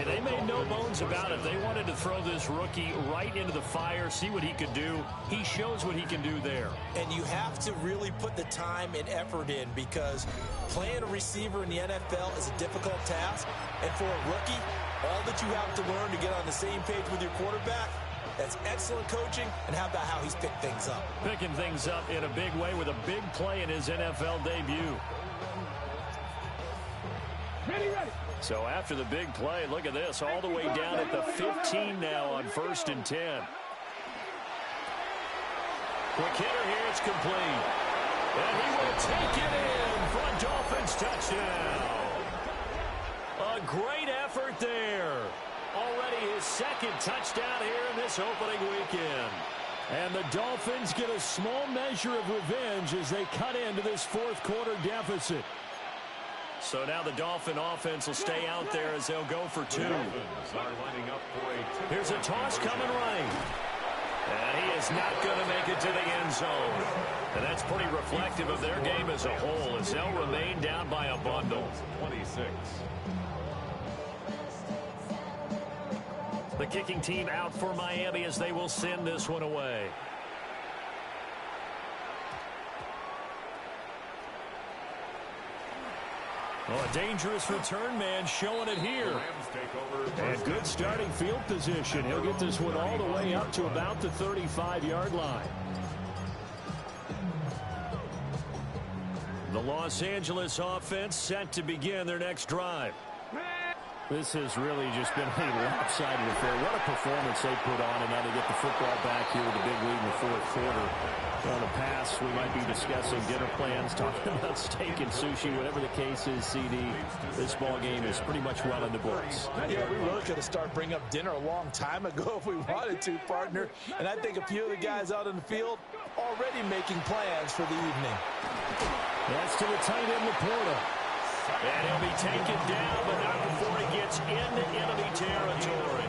They made no bones about it. They wanted to throw this rookie right into the fire, see what he could do. He shows what he can do there. And you have to really put the time and effort in because playing a receiver in the NFL is a difficult task. And for a rookie, all that you have to learn to get on the same page with your quarterback, that's excellent coaching. And how about how he's picked things up? Picking things up in a big way with a big play in his NFL debut. Ready, ready. So after the big play, look at this, all the way down at the 15 now on 1st and 10. Quick hitter here, it's complete. And he will take it in for a Dolphins touchdown. A great effort there. Already his second touchdown here in this opening weekend. And the Dolphins get a small measure of revenge as they cut into this fourth quarter deficit. So now the Dolphin offense will stay out there as they'll go for two. Here's a toss coming right. And he is not going to make it to the end zone. And that's pretty reflective of their game as a whole as they'll remain down by a bundle. 26. The kicking team out for Miami as they will send this one away. Oh, a dangerous return man showing it here. And good starting field position. He'll get this one all the way up to about the 35-yard line. The Los Angeles offense set to begin their next drive. This has really just been a lopsided affair. What a performance they put on, and now they get the football back here with a big lead in the fourth quarter. On the pass, we might be discussing dinner plans, talking about steak and sushi, whatever the case is, CD. This ball game is pretty much well in the books. Yeah, we really could have started bringing up dinner a long time ago if we wanted to, partner. And I think a few of the guys out in the field already making plans for the evening. That's to the tight end, Laporta. And he'll be taken down, but not before he gets into enemy territory.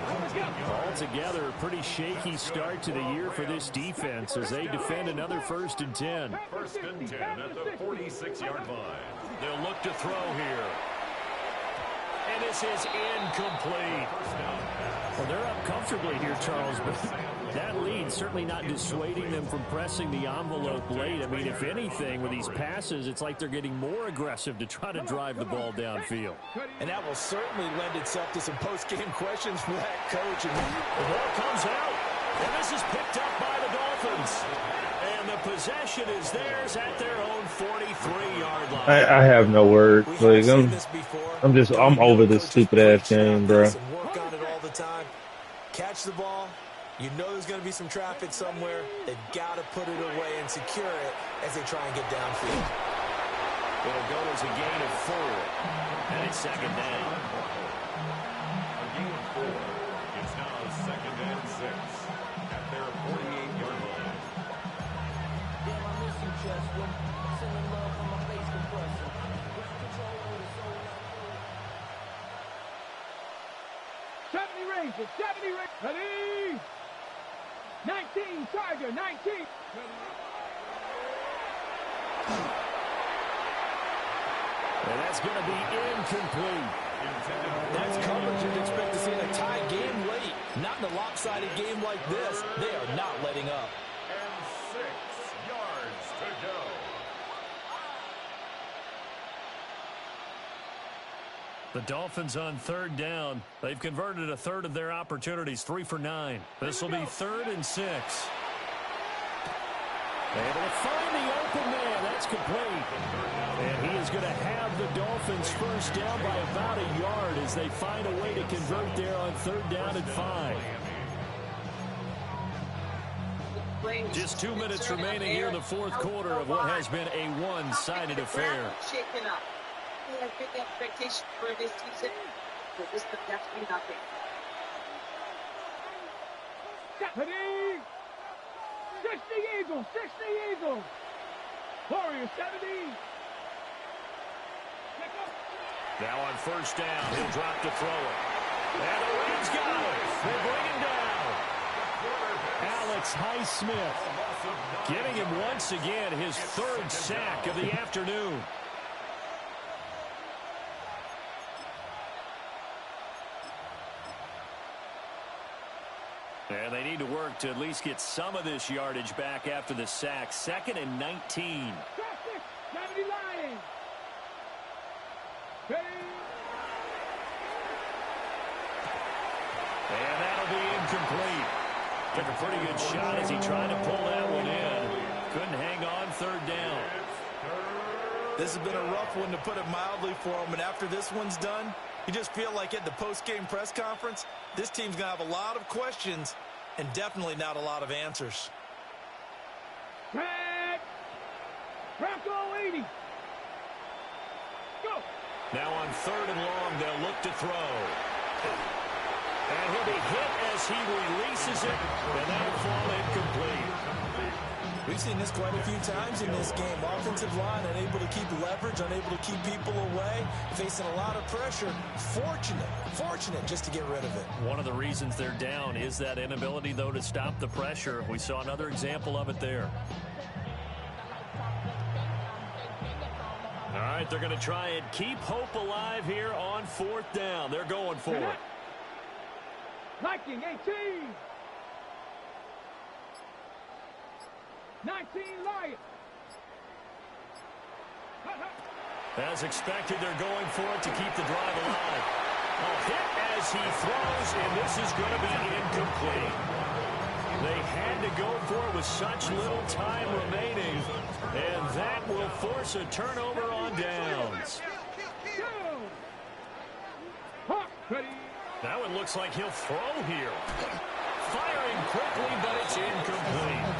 Altogether, a pretty shaky start to the year for this defense as they defend another 1st and 10. 1st and 10 at the 46-yard line. They'll look to throw here. And this is incomplete. Well, they're up comfortably here, Charles, but that lead certainly not dissuading them from pressing the envelope late. I mean, if anything, with these passes, it's like they're getting more aggressive to try to drive the ball downfield. And that will certainly lend itself to some post-game questions for that coach. And the ball comes out, and this is picked up by the Dolphins. And the possession is theirs at their own 43-yard line. I have no words. Like, I'm over this stupid-ass game, bro. Work on it all the time. Catch the ball. You know there's going to be some traffic somewhere. They've got to put it away and secure it as they try and get downfield. It'll go as a gain of 4. And it's second down. A gain of 4. It's now 2nd and 6 at their 48-yard line. Damn, I miss you, Chesswood. Sending love from my face compressor. Grab control over the soul. 70 Rangers, 70 Rangers. Ready? 19, Tiger, 19. And that's going to be incomplete. that's coverage you'd expect to see in a tie game late. Not in a lopsided game like this. They are not letting up. And 6 yards to go. The Dolphins on 3rd down. They've converted a third of their opportunities, 3 for 9. This will be 3rd and 6. Able to find the open man. That's complete. And he is going to have the Dolphins first down by about a yard as they find a way to convert there on 3rd down and 5. Just 2 minutes remaining here in the fourth quarter of what has been a one-sided affair. Shaken up. We have big expectations for this season, but this could definitely nothing. Ready? 60 Eagles, 60 Eagles. Warriors, 70. Now on 1st down, he'll drop to throw it. And the Rams got it. They bring him down. Alex Highsmith getting him once again his 3rd sack of the afternoon. And they need to work to at least get some of this yardage back after the sack. 2nd and 19. Traffic, 70 Lions. And that'll be incomplete. Took a pretty good shot as he tried to pull that one in. Couldn't hang on 3rd down. This has been a rough one, to put it mildly, for him. And after this one's done, you just feel like at the post-game press conference, this team's going to have a lot of questions and definitely not a lot of answers. Red. Bronco 80. Go. Now on 3rd and long, they'll look to throw. And he'll be hit as he releases it, and that'll fall incomplete. We've seen this quite a few times in this game. Offensive line unable to keep leverage, unable to keep people away, facing a lot of pressure. Fortunate just to get rid of it. One of the reasons they're down is that inability, though, to stop the pressure. We saw another example of it there. All right, they're going to try and keep hope alive here on 4th down. They're going for it. Viking 18. 19 Lions. As expected, they're going for it to keep the drive alive. A hit as he throws, and this is going to be incomplete. They had to go for it with such little time remaining, and that will force a turnover on downs. Now it looks like he'll throw here. Firing quickly, but it's incomplete.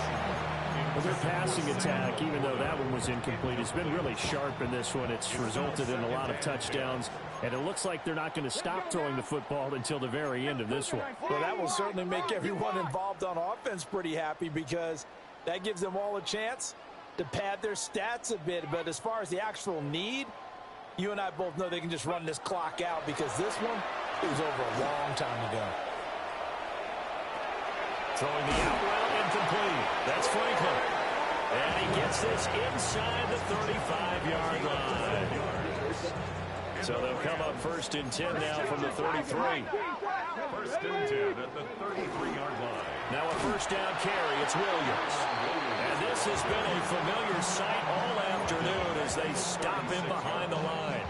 Well, their passing attack, even though that one was incomplete, has been really sharp in this one. It's resulted in a lot of touchdowns, and it looks like they're not going to stop throwing the football until the very end of this one. Well, that will certainly make everyone involved on offense pretty happy because that gives them all a chance to pad their stats a bit. But as far as the actual need, you and I both know they can just run this clock out because this one, it was over a long time ago. Throwing the out route incomplete. That's Franklin. And he gets this inside the 35-yard line. So they'll come up 1st and 10 now from the 33. 1st and 10 at the 33-yard line. Now a 1st down carry. It's Williams. And this has been a familiar sight all afternoon as they stop him behind the line.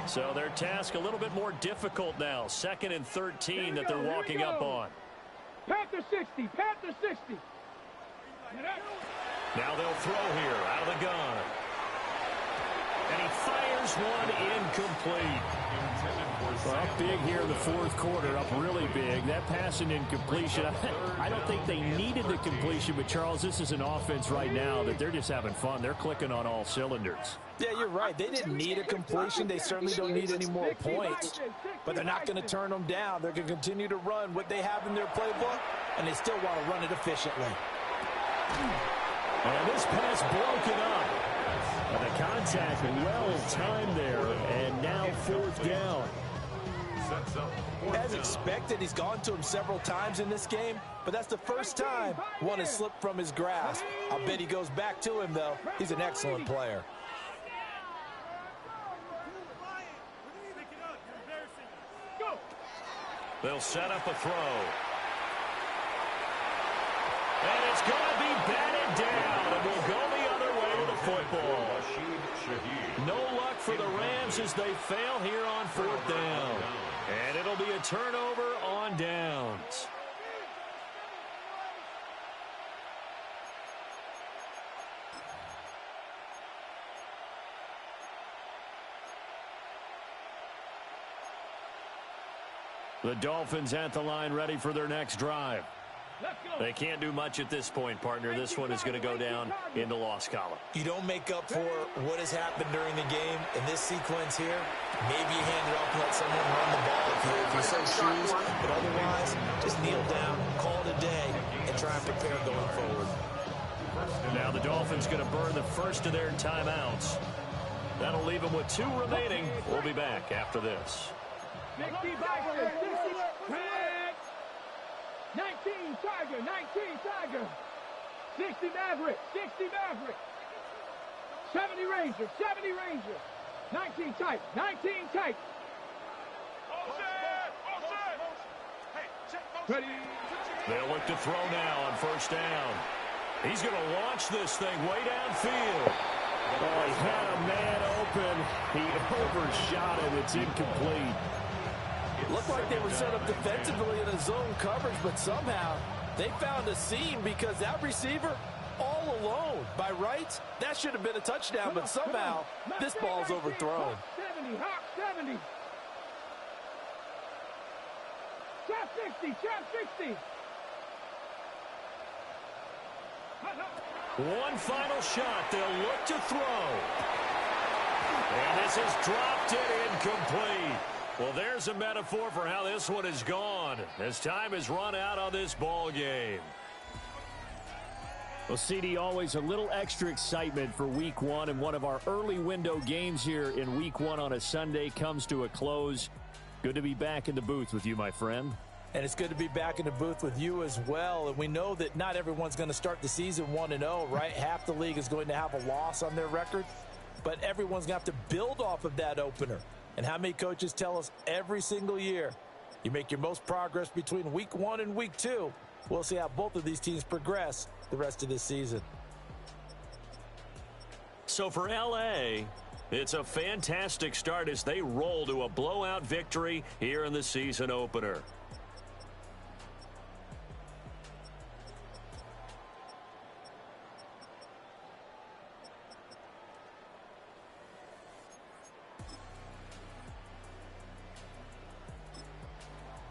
So their task a little bit more difficult now. 2nd and 13 that they're walking up on. Panther 60. Panther 60. Now they'll throw here out of the gun. And he fires one incomplete. Well, up big here in the 4th quarter, up really big. That pass and incompletion, I don't think they needed the completion, but Charles, this is an offense right now that they're just having fun. They're clicking on all cylinders. Yeah, you're right. They didn't need a completion. They certainly don't need any more points. But they're not going to turn them down. They're going to continue to run what they have in their playbook, and they still want to run it efficiently. And this pass broken up. And the contact well timed there, and now 4th down. As expected, he's gone to him several times in this game, but that's the first time one has slipped from his grasp. I'll bet he goes back to him, though. He's an excellent player. They'll set up a throw. And it's going to be batted down, and we'll go the other way with the football. No luck for the Rams as they fail here on 4th down. And it'll be a turnover on downs. The Dolphins at the line ready for their next drive. They can't do much at this point, partner. This one is going to go down in the loss column. You don't make up for what has happened during the game in this sequence here. Maybe you hand it off and let someone run the ball if you so choose. But otherwise, just kneel down, call it a day, and try and prepare going forward. Now the Dolphins going to burn the first of their timeouts. That'll leave them with 2 remaining. We'll be back after this. 60 Viper, 60 Red. 19 Tiger, 19 Tiger. 60 Maverick, 60 Maverick. 70 Ranger, 70 Ranger. 19 Type, 19 Type. Ready. They'll look to throw now on 1st down. He's going to launch this thing way downfield. Oh, he had a man open. He overshot it. It's incomplete. Looked like they were set up defensively in a zone coverage, but somehow they found a seam because that receiver all alone. By rights, that should have been a touchdown, but somehow this ball's overthrown. 70, Hawk 70. Chap 60, Chap 60. One final shot. They'll look to throw. And this has dropped it incomplete. Well, there's a metaphor for how this one is gone as time has run out on this ball game. Well, CD, always a little extra excitement for Week 1, and one of our early window games here in Week 1 on a Sunday comes to a close. Good to be back in the booth with you, my friend. And it's good to be back in the booth with you as well. And we know that not everyone's going to start the season 1-0, right? Half the league is going to have a loss on their record, but everyone's going to have to build off of that opener. And how many coaches tell us every single year, you make your most progress between Week 1 and Week 2. We'll see how both of these teams progress the rest of this season. So for LA, it's a fantastic start as they roll to a blowout victory here in the season opener.